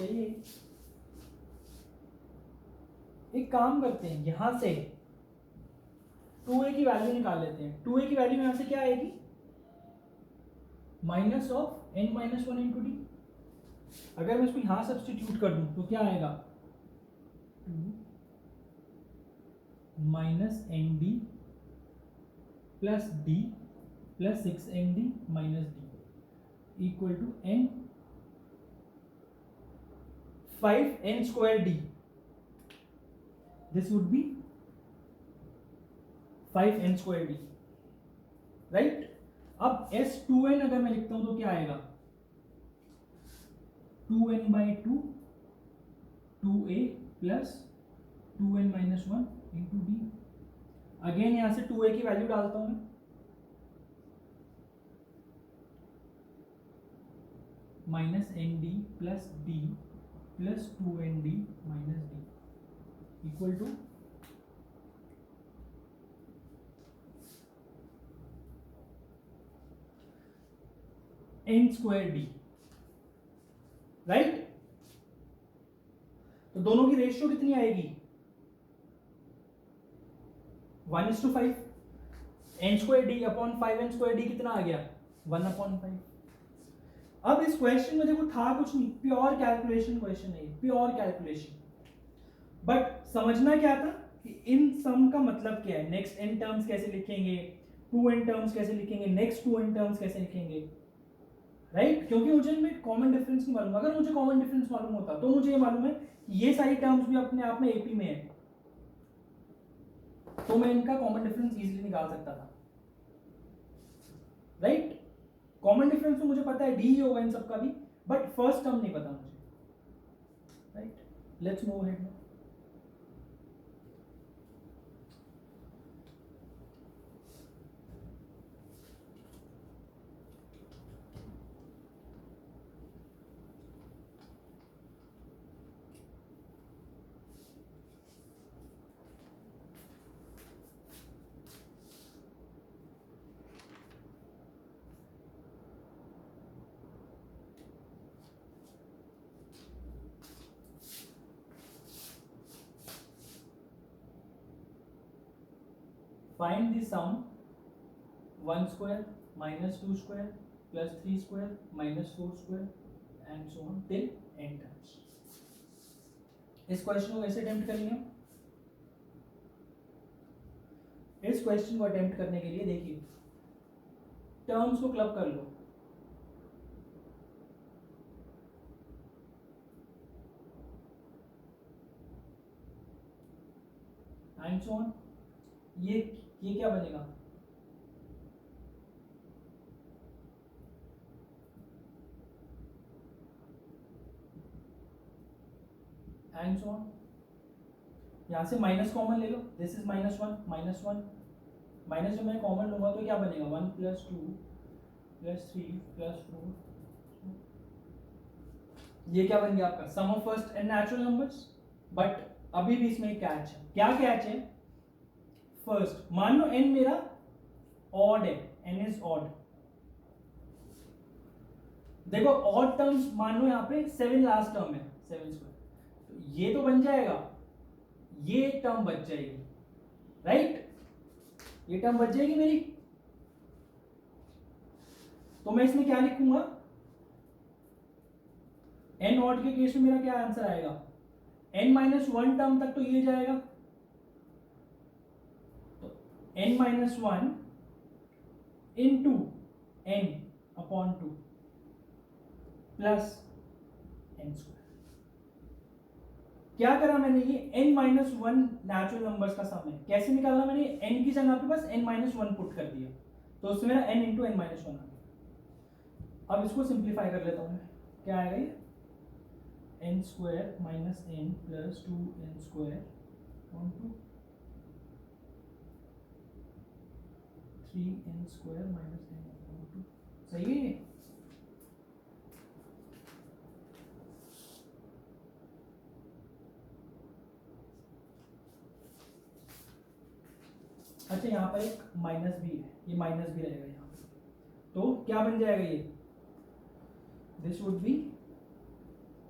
[SPEAKER 1] चाहिए। एक काम करते हैं, यहां से 2a की वैल्यू निकाल लेते हैं। 2a की वैल्यू यहां से क्या आएगी, minus of n minus one into D. अगर मैं इसको यहां सब्सटीट्यूट कर दूं तो क्या आएगा, minus N D plus D plus 6 nd minus D equal to n 5n square D. This would be 5n square D, right. अब S2n अगर मैं लिखता हूं तो क्या आएगा, 2n by 2 2a plus 2n minus one into d. Again यहां से 2a की वैल्यू डालता हूं मैं, minus N D plus D plus 2n d minus D equal to n square D, right. तो दोनों की रेशियो कितनी आएगी, 1:5। n square d upon 5n square d कितना आ गया, 1/5। अब इस क्वेश्चन में देखो था कुछ नहीं, प्योर कैलकुलेशन क्वेश्चन है, प्योर कैलकुलेशन। बट समझना क्या था कि इन सम का मतलब क्या है, नेक्स्ट n टर्म्स कैसे लिखेंगे, 2n टर्म्स कैसे लिखेंगे, नेक्स्ट 2n टर्म्स कैसे लिखेंगे, राइट। क्योंकि मुझे इनमें कॉमन डिफरेंस नहीं मालूम। अगर मुझे कॉमन डिफरेंस मालूम होता तो मुझे ये मालूम है कि ये सारी टर्म्स भी अपने आप में एपी में है, तो मैं इनका कॉमन डिफरेंस इजीली निकाल सकता था, राइट। कॉमन डिफरेंस तो मुझे पता है डी ही होगा इन सब का भी, बट फर्स्ट टर्म नहीं पता मुझे, right. Let's move ahead. Find the sum 1 square minus 2 square plus 3 square minus 4 square and so on till n terms। इस क्वेश्चन को कैसे अटेम्प्ट करेंगे, इस क्वेश्चन को अटेम्प्ट करने के लिए देखिए टर्म्स को क्लब कर लो। And so on. ये क्या बनेगा, एंड सो ऑन। यहां से माइनस कॉमन ले लो, this is minus one minus one, minus जब मैं कॉमन लूंगा तो क्या बनेगा, 1 प्लस 2 प्लस 3 प्लस 4। ये क्या बन गया आपका sum of first n natural numbers. But अभी भी इसमें एक कैच है। क्या कैच है, फर्स्ट मान लो n मेरा ऑड है, n इज ऑड। देखो ऑड टर्म्स मान लो यहाँ पे 7 लास्ट टर्म है, 7 स्क्वायर, तो ये तो बन जाएगा, ये टर्म बच जाएगी, राइट। ये टर्म बच जाएगी मेरी, तो मैं इसमें क्या लिखूंगा, n ऑड के केस में मेरा क्या आंसर आएगा, n माइनस वन टर्म तक तो ये जाएगा, n minus one into n upon 2 plus n square. क्या करा मैंने, ये n minus one natural numbers का सम है। कैसे निकालना, मैंने n की जगह पे बस n माइनस वन पुट कर दिया, तो उसमें मेरा n into n minus one आ गया। अब इसको सिंप्लीफाई कर लेता हूं मैं, क्या आएगा ये, n square minus n plus 2n square upon 2 3n square minus n upon 2। सही है ये। अच्छा यहाँ पर एक माइनस भी है, ये माइनस भी रहेगा यहाँ पर, तो क्या बन जाएगा ये, this would be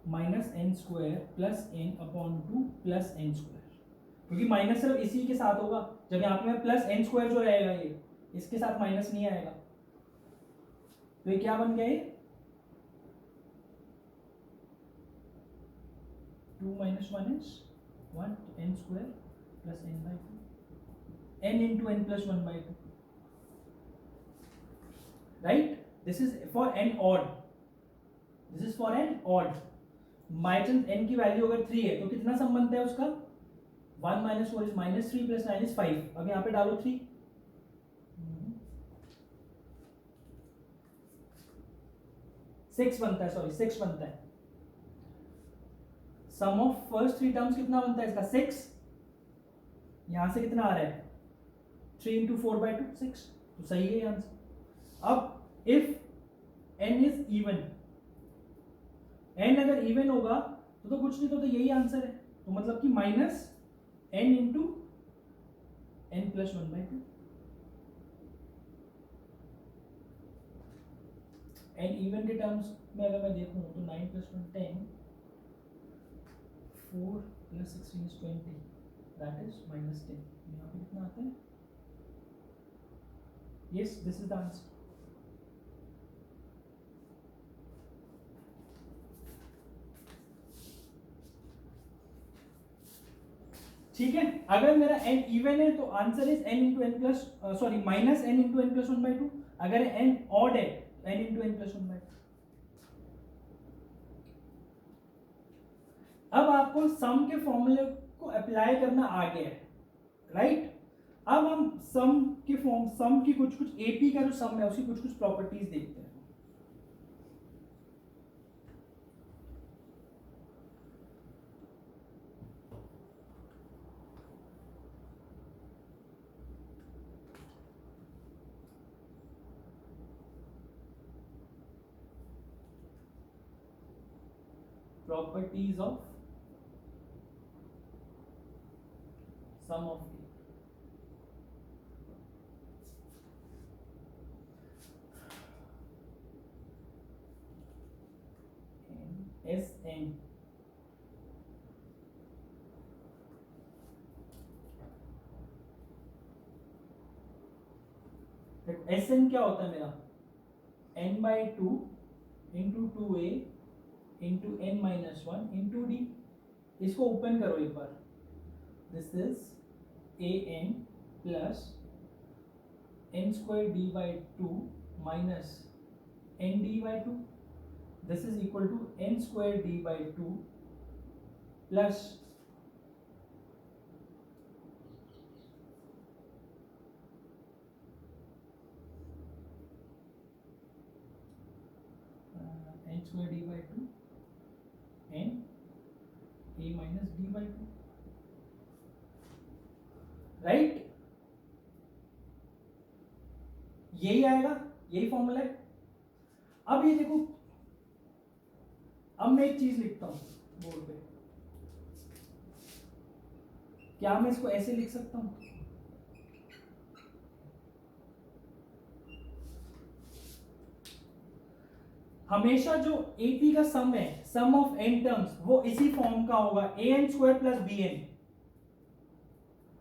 [SPEAKER 1] minus n square plus n upon two plus n square, क्योंकि माइनस सिर्फ इसी के साथ होगा, जब यहाँ पे प्लस एन स्क्वायर जो रहेगा ये इसके साथ माइनस नहीं आएगा, तो ये क्या बन गया, ये 2 minus 1 is 1 n square plus n by 2, n into n plus 1 by 2, right? This is for n odd, this is for n odd. By chance n की वैल्यू अगर 3 है तो कितना सम बनता है उसका, 1 minus 4 is minus 3 plus 9 is 5. अब यहाँ पे डालो 3, 6 बनता है, सॉरी 6 बनता है. सम ऑफ फर्स्ट 3 टर्म्स कितना बनता है इसका, 6. यहां से कितना आ रहा है, 3 into 4 by 2, 6. तो सही है आंसर. अब if n is even, n अगर इवन होगा तो कुछ नहीं, तो यही आंसर है. तो मतलब कि minus n into n plus 1 by 2. n even के टर्म्स में अगर मैं देखूं तो 9 plus 1 10, 4 plus 16 is 20, that is minus 10. यहाँ पे कितना आता है, yes, this is the answer. ठीक है, अगर मेरा n इवन है तो answer is n into n plus, sorry minus n into n plus 1 by 2. अगर n ऑड है तो n into n plus 1 by 2. अब आपको सम के फॉर्मूले को अप्लाई करना आ गया है, राइट? अब हम सम के फॉर्म, सम की कुछ कुछ एपी का जो सम है उसकी कुछ कुछ प्रॉपर्टीज देखते हैं. Properties of sum of A. Sn Sn क्या होता है मेरा, n by 2 into 2a into n minus 1 into d. इसको ओपन करो एक बार. This is an plus n square d by 2 minus n d by 2. This is equal to n square d by 2 plus n square d by 2 n a minus d by 2, right? यही आएगा, यही formula है. अब ये देखो, अब मैं एक चीज लिखता हूं बोर्ड पे. क्या मैं इसको ऐसे लिख सकता हूं, हमेशा जो एपी का सम है, सम ऑफ एन टर्म्स, वो इसी फॉर्म का होगा, A N square plus B N,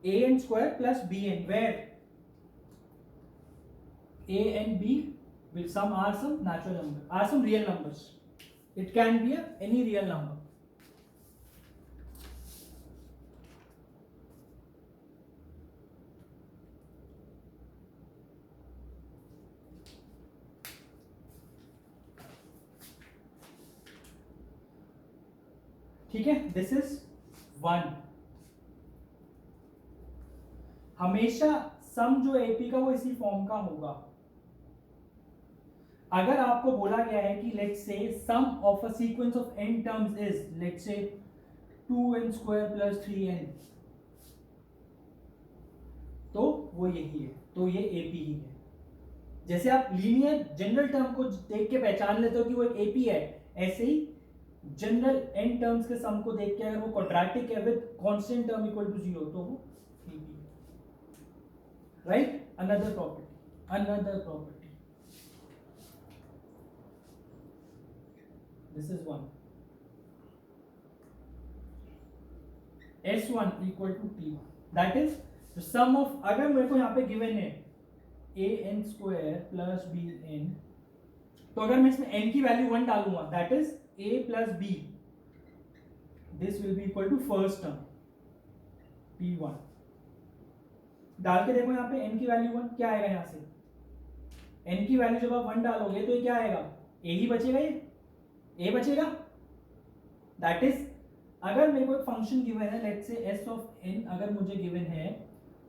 [SPEAKER 1] an square plus bn, where a and b will some are some natural number, are some real numbers. It can be any real number. ठीक है, this is 1. हमेशा सम जो AP का वो इसी form का होगा. अगर आपको बोला गया है कि let's say sum of a sequence of n terms is let's say 2n square plus 3n, तो वो यही है, तो ये एपी ही है. जैसे आप लीनियर जनरल टर्म को देख के पहचान लेते हो कि वो एक एपी है, ऐसे ही जनरल n टर्म्स के सम को देख के अगर वो क्वाड्रेटिक है with constant term equal to 0 तो वो एपी है. Right? Another property. This is one. S1 equal to T1 that is sum of, अगर मेरे को यहाँ पे गिवन है an स्क्वायर प्लस bn, तो अगर मैं इसमें n की वैल्यू 1 डालूंगा that is a plus b, this will be equal to first term T1। डाल के देखो यहाँ पे n की वैल्यू 1, क्या आएगा यहाँ से, n की वैल्यू जब आप 1 डालोगे तो ये क्या आएगा, a ही बचेगा, ये a बचेगा। दैट इज अगर मेरे को एक फंक्शन गिवन है let's say s of n, अगर मुझे गिवन है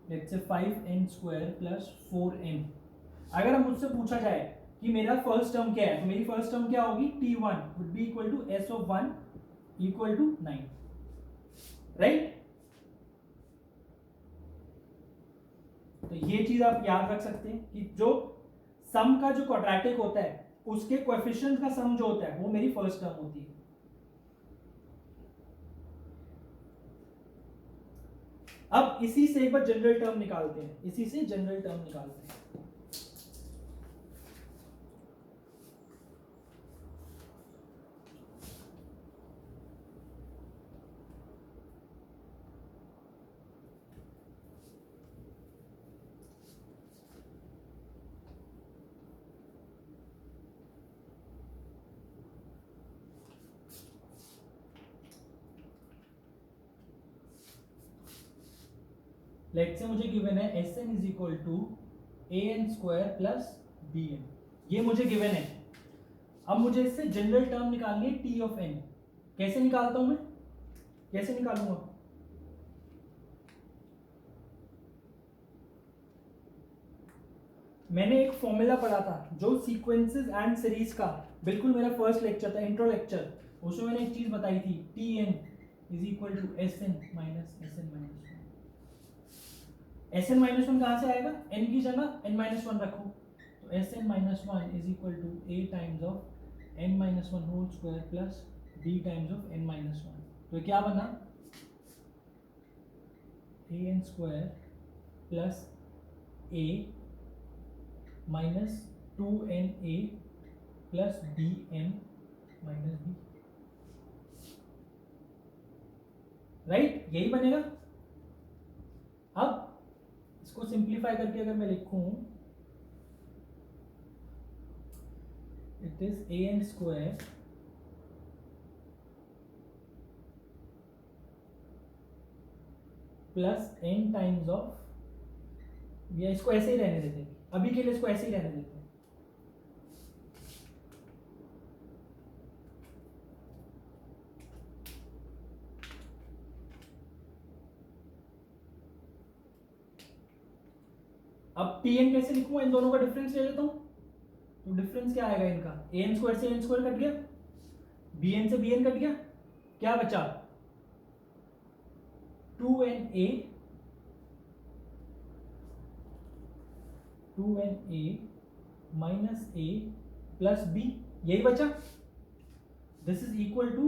[SPEAKER 1] let's say 5n square plus 4n, अगर मुझसे पूछा जाए कि मेरा फर्स्ट टर्म क्या है, तो मेरी फर्स्ट टर्म क्या होगी, T1 would be equal to s of 1 equal to 9, right. तो ये चीज आप याद रख सकते हैं कि जो सम का जो क्वाड्रेटिक होता है उसके कोएफिशिएंट का सम जो होता है वो मेरी फर्स्ट टर्म होती है। अब इसी से एक बार जनरल टर्म निकालते हैं, इसी से जनरल टर्म निकालते हैं। लेट्स से मुझे गिवन है Sn is equal to an square plus bn, ये मुझे गिवन है। अब मुझे इससे जनरल टर्म निकालनी है t ऑफ n। कैसे निकालता हूं मैं, कैसे निकालूंगा, मैंने एक फॉर्मूला पढ़ा था जो सीक्वेंसेस एंड सीरीज का, बिल्कुल मेरा फर्स्ट लेक्चर था, इंट्रो लेक्चर, उसमें मैंने एक चीज बताई थी, Tn is equal to Sn minus Sn minus Sn माइनस 1 कहां से आएगा, n की जगह n माइनस 1 रखो, तो Sn माइनस 1 is equal to a times of n minus 1 whole square plus b times of n minus 1। तो क्या बना, an square plus a minus 2na plus bn minus b, right, यही बनेगा। अब इसको सिंप्लीफाई करके अगर मैं लिखूं, it is an square plus n times of, या इसको ऐसे ही रहने देते हैं, अभी के लिए इसको ऐसे ही रहने देते हैं, अब Tn कैसे लिखूं, इन दोनों का डिफरेंस ले लेता हूं, तो डिफरेंस क्या आएगा इनका, an स्क्वायर से an स्क्वायर कट गया, bn से bn कट गया, क्या बचा 2na minus a plus b, यही बचा। This is equal to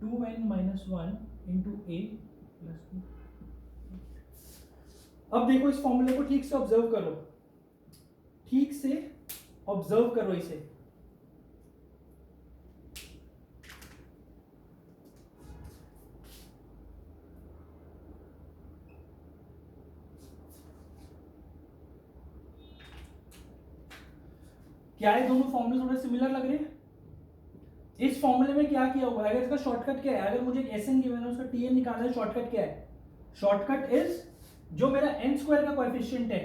[SPEAKER 1] 2n minus 1 into a plus b। अब देखो इस फॉर्मूले को ठीक से ऑब्जर्व करो, ठीक से ऑब्जर्व करो इसे, क्या ये दोनों फॉर्मूले थोड़े सिमिलर लग रहे हैं। इस फॉर्मूले में क्या किया हुआ है, अगर इसका शॉर्टकट क्या है, अगर मुझे एक Sn गिवन है उसका Tn निकालना है, शॉर्टकट क्या है, शॉर्टकट इज जो मेरा n स्क्वायर का कोएफिशिएंट है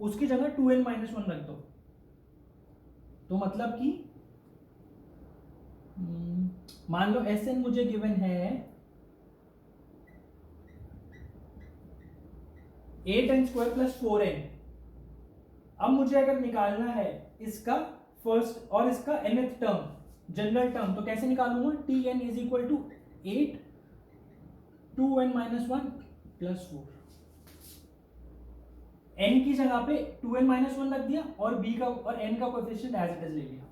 [SPEAKER 1] उसकी जगह 2n माइनस 1 रख दो। तो मतलब कि मान लो Sn मुझे गिवन है 8n स्क्वायर प्लस 4n, अब मुझे अगर निकालना है इसका फर्स्ट और इसका nth टर्म, जनरल टर्म, तो कैसे निकालूंगा, Tn is equal to 8 2n minus 1 plus 4, n की जगह पे 2n माइनस 1 रख दिया और b का और n का कोएफिशिएंट एज इट इज ले लिया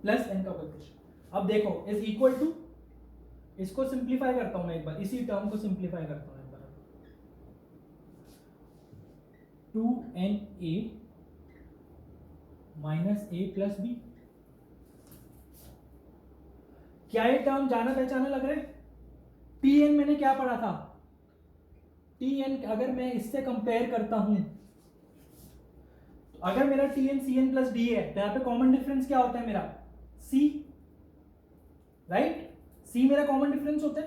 [SPEAKER 1] प्लस n का कोएफिशिएंट। अब देखो इज इक्वल टू, इसको सिंप्लीफाई करता हूं मैं एक बार, इसी टर्म को सिंप्लीफाई करता हूं एक बार, 2na minus a plus b, क्या ये टर्म जाना पहचाना लग रहा है? टी एन मैंने क्या पढ़ा था? टी एन अगर मैं इससे कंपेयर करता हूं, तो अगर मेरा t n c n plus d है तो यहां पे कॉमन डिफरेंस क्या होता है मेरा? सी, राइट? सी मेरा कॉमन डिफरेंस होता है।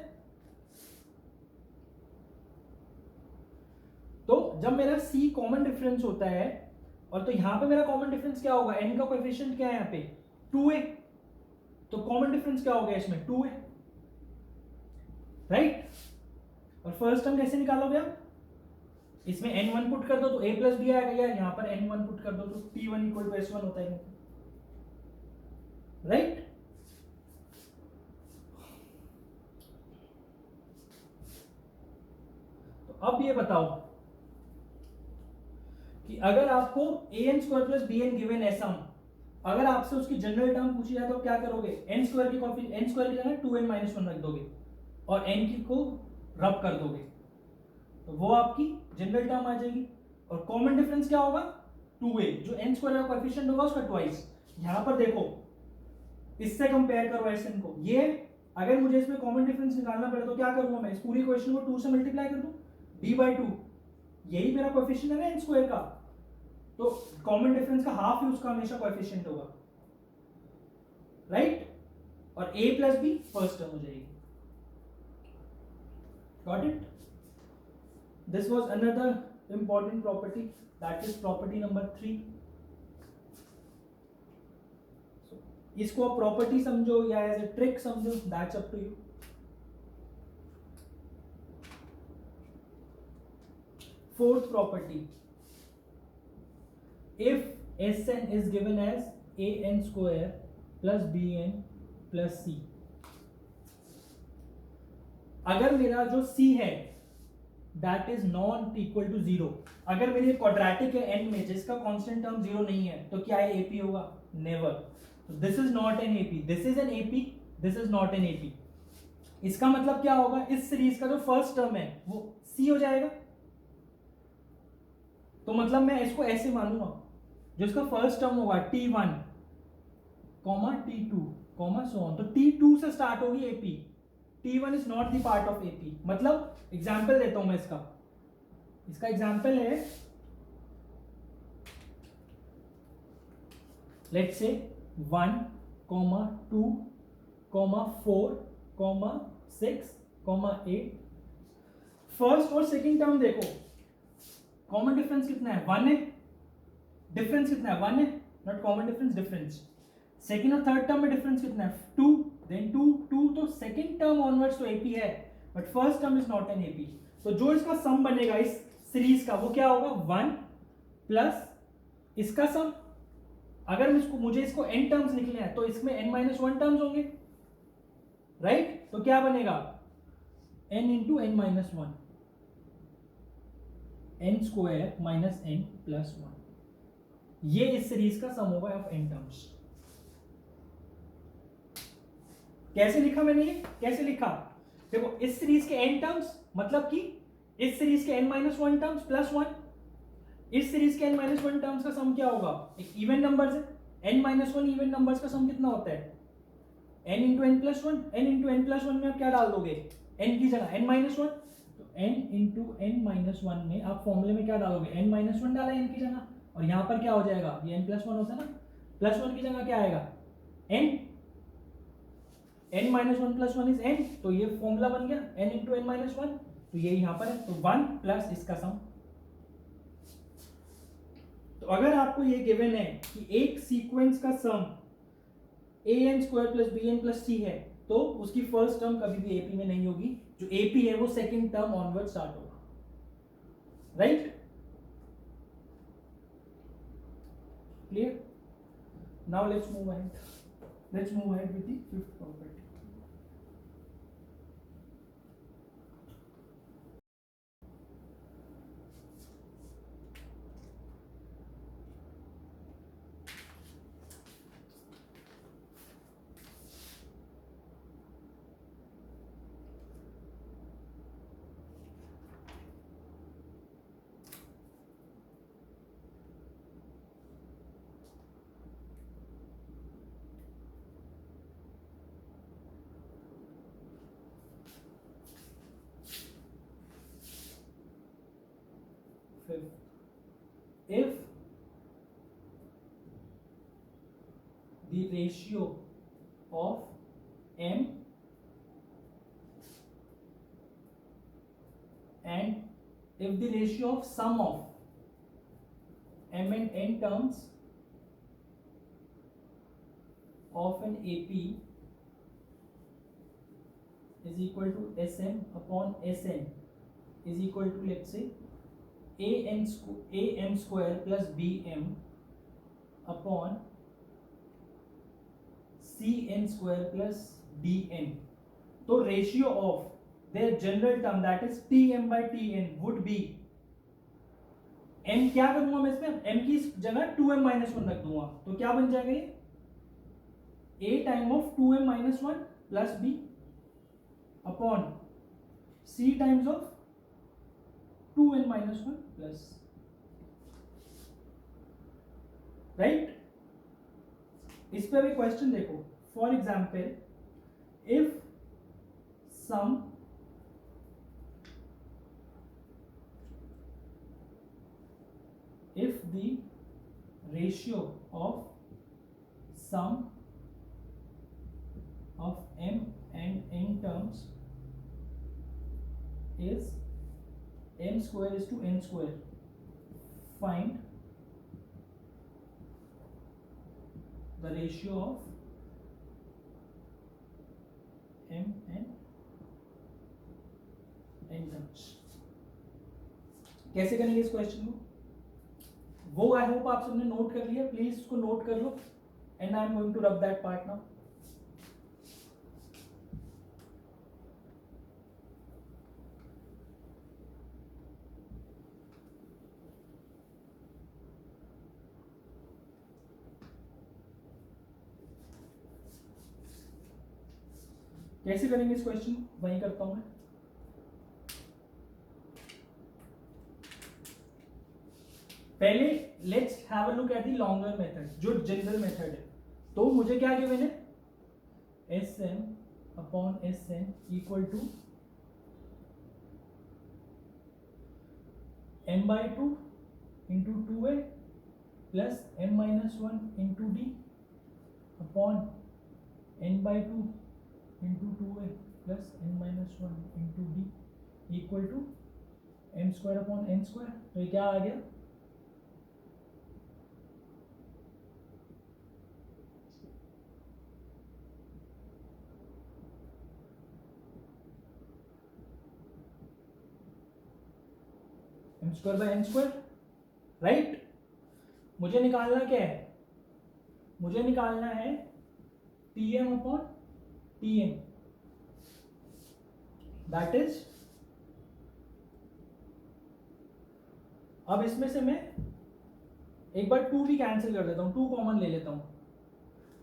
[SPEAKER 1] तो जब मेरा सी कॉमन डिफरेंस होता है, और तो यहां पे मेरा कॉमन डिफरेंस क्या होगा? एन का कोएफिशिएंट क्या है यहां पे? 2a। तो कॉमन डिफरेंस क्या हो गया इसमें? 2a, right? और फर्स्ट टर्म कैसे निकालोगे आप? इसमें n1 पुट कर दो तो a प्लस बी आ गया, यहां पर n1 पुट कर दो तो t1 इक्वल टू s1 होता है, राइट? तो अब ये बताओ कि अगर आपको an square plus bn given है सम, अगर आपसे उसकी जनरल टर्म पूछी जाए तो आप क्या करोगे? n स्क्वायर की जगह 2n माइनस 1 रख दोगे और n की को रब कर दोगे, तो वो आपकी जनरल टर्म आ जाएगी। और कॉमन डिफरेंस क्या होगा? 2a, जो n स्क्वायर का कोएफिशिएंट होगा उसका ट्वाइस। यहां पर देखो, इससे कंपेयर करो sn को, ये अगर मुझे इसमें कॉमन डिफरेंस निकालना पड़े तो क्या करूंगा मैं? इस पूरी क्वेश्चन को 2 से मल्टीप्लाई कर दूं, d/2, यही मेरा कोएफिशिएंट है ना n स्क्वायर का, तो कॉमन डिफरेंस का हाफ ही उसका हमेशा कोएफिशिएंट होगा, राइट? और a प्लस b फर्स्ट टर्म हो जाएगी। Got it? This was another important property, that is property number 3। इसको आप प्रॉपर्टी समझो या एज ए ट्रिक समझो, that's up to you. Fourth property, if Sn is given as an square plus bn plus c, अगर मेरा जो c है that is not equal to 0, अगर मेरी क्वाड्रेटिक है n में जिसका कांस्टेंट टर्म 0 नहीं है, तो क्या है? AP होगा? Never. This is not an AP, this is N AP, this is not an AP। इसका मतलब क्या होगा? इस सीरीज का जो फर्स्ट टर्म है वो c हो जाएगा। तो मतलब मैं इसको ऐसे मानूंगा, जो इसका फर्स्ट टर्म होगा t1, t2, सो ऑन, तो t2 से स्टार्ट होगी AP, t1 is not the part of AP। मतलब एग्जांपल देता हूं मैं इसका एग्जांपल है, लेट्स से 1, 2, 4, 6, 8। फर्स्ट और सेकंड टर्म देखो, कॉमन डिफरेंस कितना है? 1 है। डिफरेंस कितना है? 1 है, not common difference, difference. Second और थर्ड टर्म में डिफरेंस कितना है? 2, देन 2, 2, तो सेकंड टर्म ऑनवर्ड्स तो AP है, but first term is not an AP। तो जो इसका सम बनेगा इस सीरीज का वो क्या होगा? 1 प्लस इसका सम। अगर मुझे इसको n टर्म्स लिखने हैं तो इसमें n-1 टर्म्स होंगे, राइट? तो क्या बनेगा? n into n-1, n square minus n plus 1, ये इस सीरीज का सम होगा ऑफ n टर्म्स। कैसे लिखा मैंने? ये कैसे लिखा? देखो, इस सीरीज के n टर्म्स, मतलब कि इस सीरीज के n-1 टर्म्स प्लस 1, इस सीरीज के n-1 टर्म्स का सम क्या होगा? एक इवन नंबर्स है, n-1 इवन नंबर्स का सम कितना होता है? n into n plus 1, n into n plus 1 में आप क्या डाल दोगे? n की जगह n-1, तो n इंटू n-1 में आप फॉर्मूले में क्या डालोगे? n-1 डाला n की जगह, और यहां पर क्या हो जाएगा? ये n प्लस 1 होता है ना, प्लस 1 की जगह क्या आएगा? n, n-1 plus 1 is n, तो ये फॉर्मूला बन गया n इंटू n-1, तो ये यहां पर है, तो 1 प्लस इसका सम। तो अगर आपको ये गिवन है कि एक सीक्वेंस का सम an square plus bn plus c है, तो उसकी फर्स्ट टर्म कभी भी AP में नहीं होगी, जो AP है वो सेकंड टर्म ऑनवर्ड स्टार्ट होगा, right? Clear? Now let's move ahead with the fifth property. fifth, if the ratio of m and if the ratio of sum of m and n terms of an AP is equal to Sm upon Sn is equal to, let's say, am square plus bm upon cn square plus dn. तो ratio of their general term, that is tm by tn, would be m, क्या करूंगा मैं इसमें, m की जगह 2m minus 1 रख दूंगा, तो क्या बन जाएगा ये a time of 2m minus 1 plus b upon c times of 2n minus 1 plus, right? इस पे भी क्वेश्चन देखो. For example, if some if the ratio of sum of m and n terms is m square is to n square, find the ratio of m and n terms. कैसे करेंगे इस question को, वो I hope आप सबने note कर लिया. Please उसको नोट कर लो and I am going to rub that part now. कैसे करेंगे इस क्वेश्चन को, वही करता हूं मैं. पहले let's have a look at the longer method, जो जनरल मेथड है. तो मुझे क्या गिवन है, s m upon s n equal to m by two into two a plus m minus one into d upon n by two into two a plus n minus one into d equal to m square upon n square. तो ये क्या आ गया, m square by n square, right. मुझे निकालना क्या है, मुझे निकालना है t m upon t n, that is, अब इसमें से मैं एक बार 2 भी कैंसिल कर देता हूं, 2 कॉमन ले लेता हूं,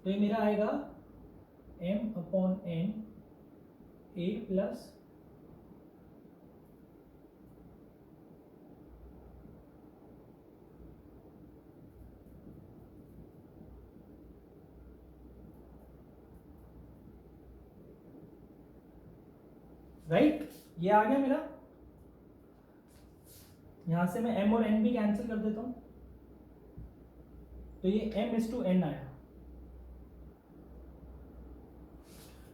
[SPEAKER 1] तो ये मेरा आएगा m upon n a plus right. ये आ गया मेरा, यहां से मैं m और n भी कैंसिल कर देता हूं, तो ये m इज टू n आया.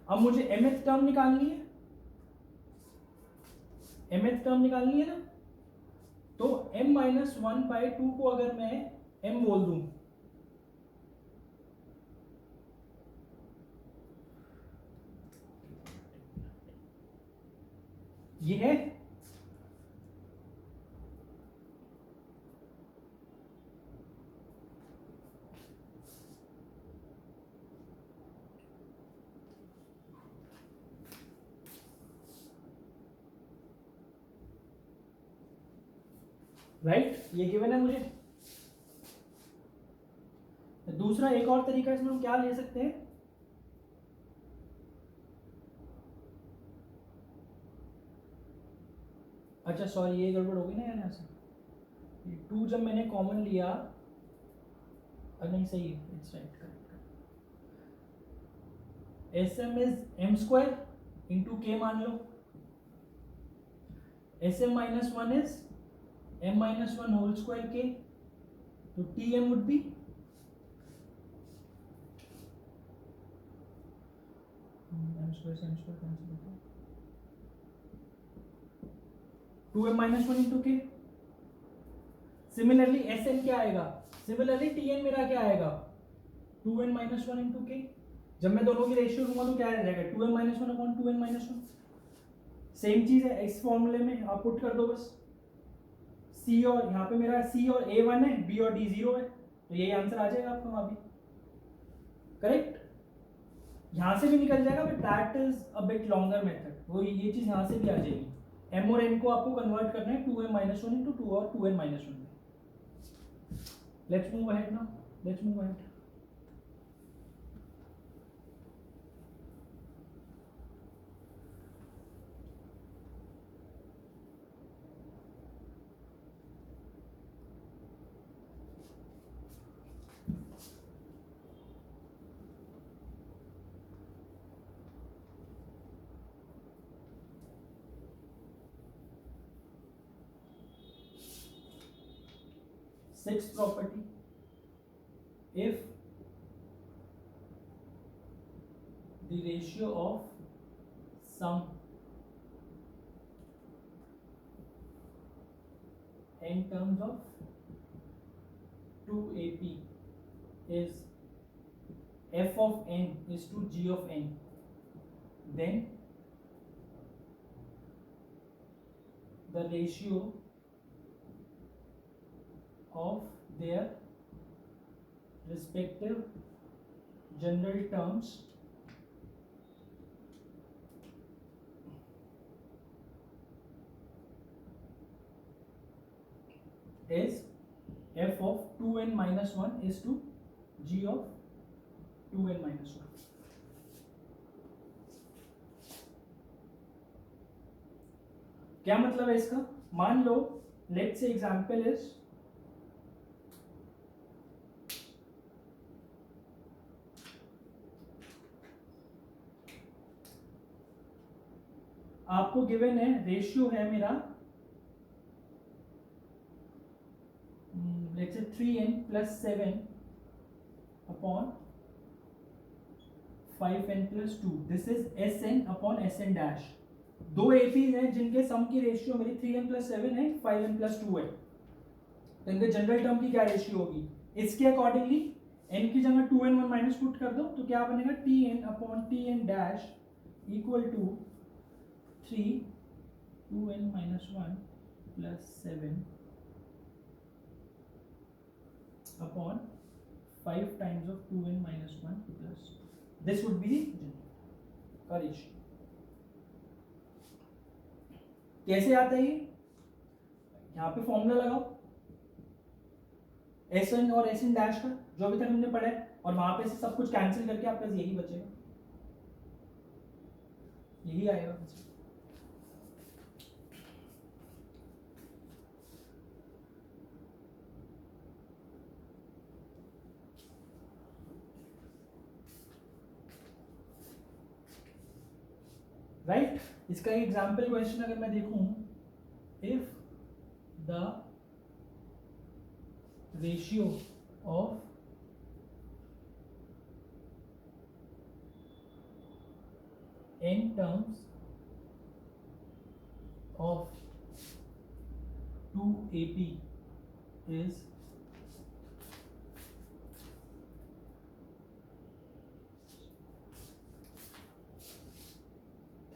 [SPEAKER 1] अब मुझे mth टर्म निकालनी है, mth टर्म निकालनी है ना, तो m minus one by two को अगर मैं m बोल दूं, ये है राइट. ये गिवन है मुझे. दूसरा एक और तरीका इसमें हम क्या ले सकते हैं, अच्छा सॉरी ये गड़बड़ होगी ना यार, यहाँ से 2 जब मैंने कॉमन लिया, नहीं सही है, it's right, correct. S M is M square into K मान लो, S M minus one is m minus 1 whole square k, तो Tm would be m square से m square cancel होता है 2m minus 1 into k. Similarly Sn क्या आएगा, similarly Tn मेरा क्या आएगा 2n minus 1 into k. जब मैं दोनों की रेशियो लूंगा तो क्या रहेगा 2m minus 1 upon 2n minus 1. Same चीज है इस फॉर्मूले में आप पुट कर दो बस. C और यहाँ पे मेरा C और A1 है, B और D 0 है, तो यही आंसर आ जाएगा आपका वहां भी. करेक्ट. यहाँ से भी निकल जाएगा but that is a bit longer method. वो ये चीज यहाँ से भी आ जाएगी. m और n को आपको कन्वर्ट करना है 2m minus 1 into 2 और 2n minus 1 में. Let's move ahead now. Let's move ahead. Sixth property, if the ratio of sum in terms of 2AP is f of n is to g of n, then the ratio of their respective general terms is f of 2n minus 1 is to g of 2n minus 1. क्या मतलब है इसका. मान लो let's say example is आपको given है ratio है मेरा let's say 3n plus 7 upon 5n plus 2. This is Sn upon Sn dash. दो एपीज हैं जिनके सम की रेशियो मेरी 3n plus 7 है, 5n plus 2 है. तो इनके जनरल टर्म की क्या रेशियो होगी. इसके अकॉर्डिंगली n की जगह 2n 1 माइनस पुट कर दो तो क्या बनेगा Tn upon Tn dash equal to 3 2n minus 1 plus 7 upon 5 times of 2n minus 1 plus. This would be the ratio. कैसे आता है ये. यहाँ पे फॉर्मूला लगाओ Sn और Sn डैश का जो अभी तक हमने पढ़ा है और वहां पे से सब कुछ कैंसिल करके आपके पास यही बचेगा, यही आएगा. राइट. इसका एग्जाम्पल क्वेश्चन अगर मैं देखूं, if the ratio of n terms of 2AP is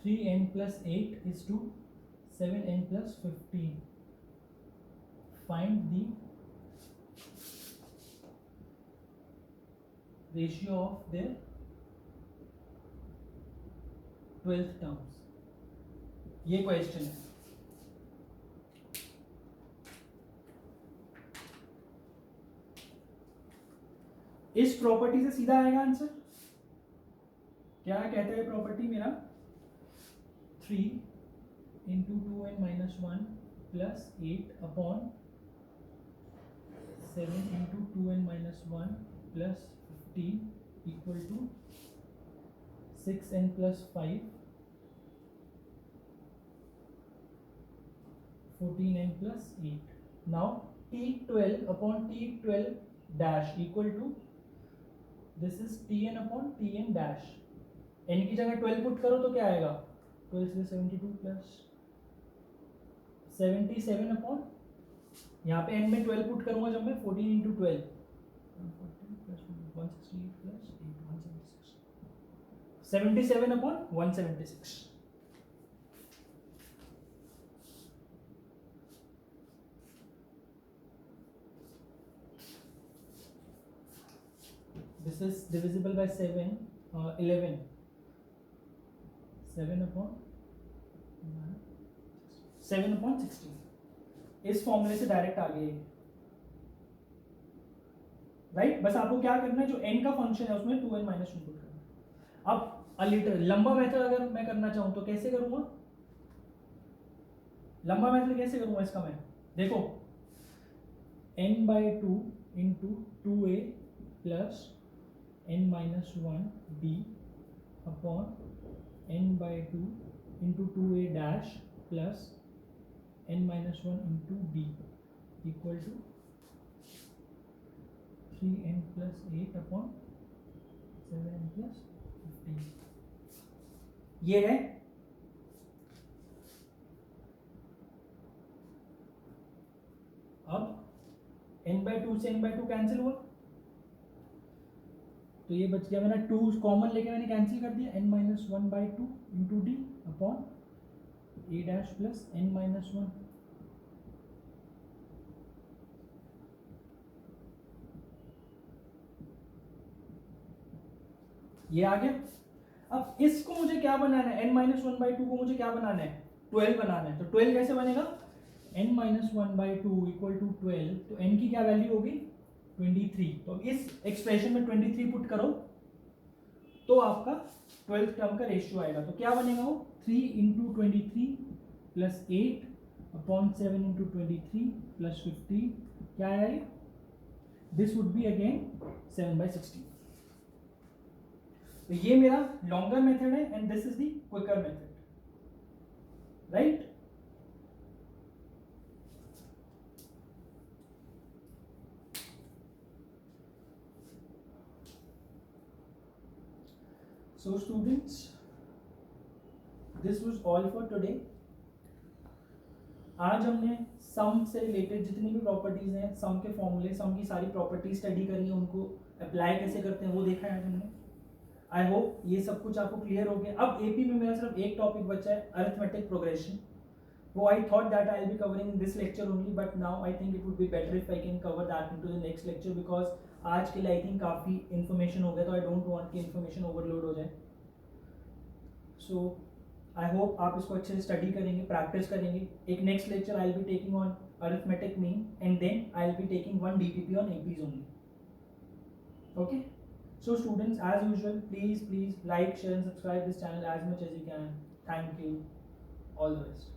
[SPEAKER 1] 3n plus 8 is to 7n plus 15. Find the ratio of their 12th terms. ये क्वेश्चन है. इस प्रॉपर्टी से सीधा आएगा आंसर. क्या कहता है प्रॉपर्टी मेरा 3 into 2n minus 1 plus 8 upon 7 into 2n minus 1 plus 15 equal to 6n plus 5 14n plus 8. now t12 upon t12 dash equal to this is tn upon tn dash. n की जगह 12 put करो तो क्या आएगा 12 से 72 plus 77 upon यहाँ पे n में 12 पुट करूंगा जब मैं 14 into 12 168 plus 176 77 upon 176. This is divisible by 7, 11. 7 upon 16. इस फॉर्मूले से डायरेक्ट आ गए राइट. बस आपको क्या करना है जो n का फंक्शन है उसमें 2n माइनस 1 पुट करना है. अब लिटर लंबा मेथड अगर मैं करना चाहूं तो कैसे करूंगा. लंबा मेथड कैसे करूंगा इसका मैं देखो n by 2 into 2a plus n minus 1 b upon n by 2 into 2a dash plus n minus 1 into b equal to 3n plus 8 upon 7n plus 15. ये है. अब n by 2 से n by 2 कैंसिल हुआ तो ये बच गया मेरा 2 कॉमन लेके मैंने कैंसिल कर दिया n minus 1 by 2 into d upon A dash plus n minus 1. ये आ गया. अब इसको मुझे क्या बनाना है n माइनस 1 बाई 2 को मुझे क्या बनाना है 12 बनाना है. तो 12 कैसे बनेगा n minus 1 by 2 equal to 12. तो n की क्या वैल्यू होगी 23. तो इस एक्सप्रेशन में 23 पुट करो तो आपका 12th टर्म का रेशियो आएगा. तो क्या बनेगा वो 3 into 23 plus 8 upon 7 into 23 plus 15 क्या आया ये. This would be again 7/16. तो ये मेरा लॉन्गर मेथड है and this is the quicker method right. So students, this was all for today. आज हमने सम से रिलेटेड जितनी भी प्रॉपर्टीज हैं सम के फॉर्मूले सम की सारी प्रॉपर्टीज स्टडी करी है उनको अप्लाई कैसे करते हैं वो देखा है आज हमने. आई होप ये सब कुछ आपको क्लियर हो गया. अब एपी में मेरा सिर्फ एक टॉपिक बचा है अरिथमेटिक प्रोग्रेशन. वो I thought that I will be covering in this lecture only but now I think it would be better if I can cover that into the next lecture because आज के लिए I think काफ़ी information हो गया तो I don't want कि information overload हो जाए. सो आई होप आप इसको अच्छे से स्टडी करेंगे प्रैक्टिस करेंगे. एक next lecture I will be taking on arithmetic mean and then I will be taking one DPP on APs only. Okay. So students, as usual, please like, share and subscribe this channel as much as you can. Thank you. All the best.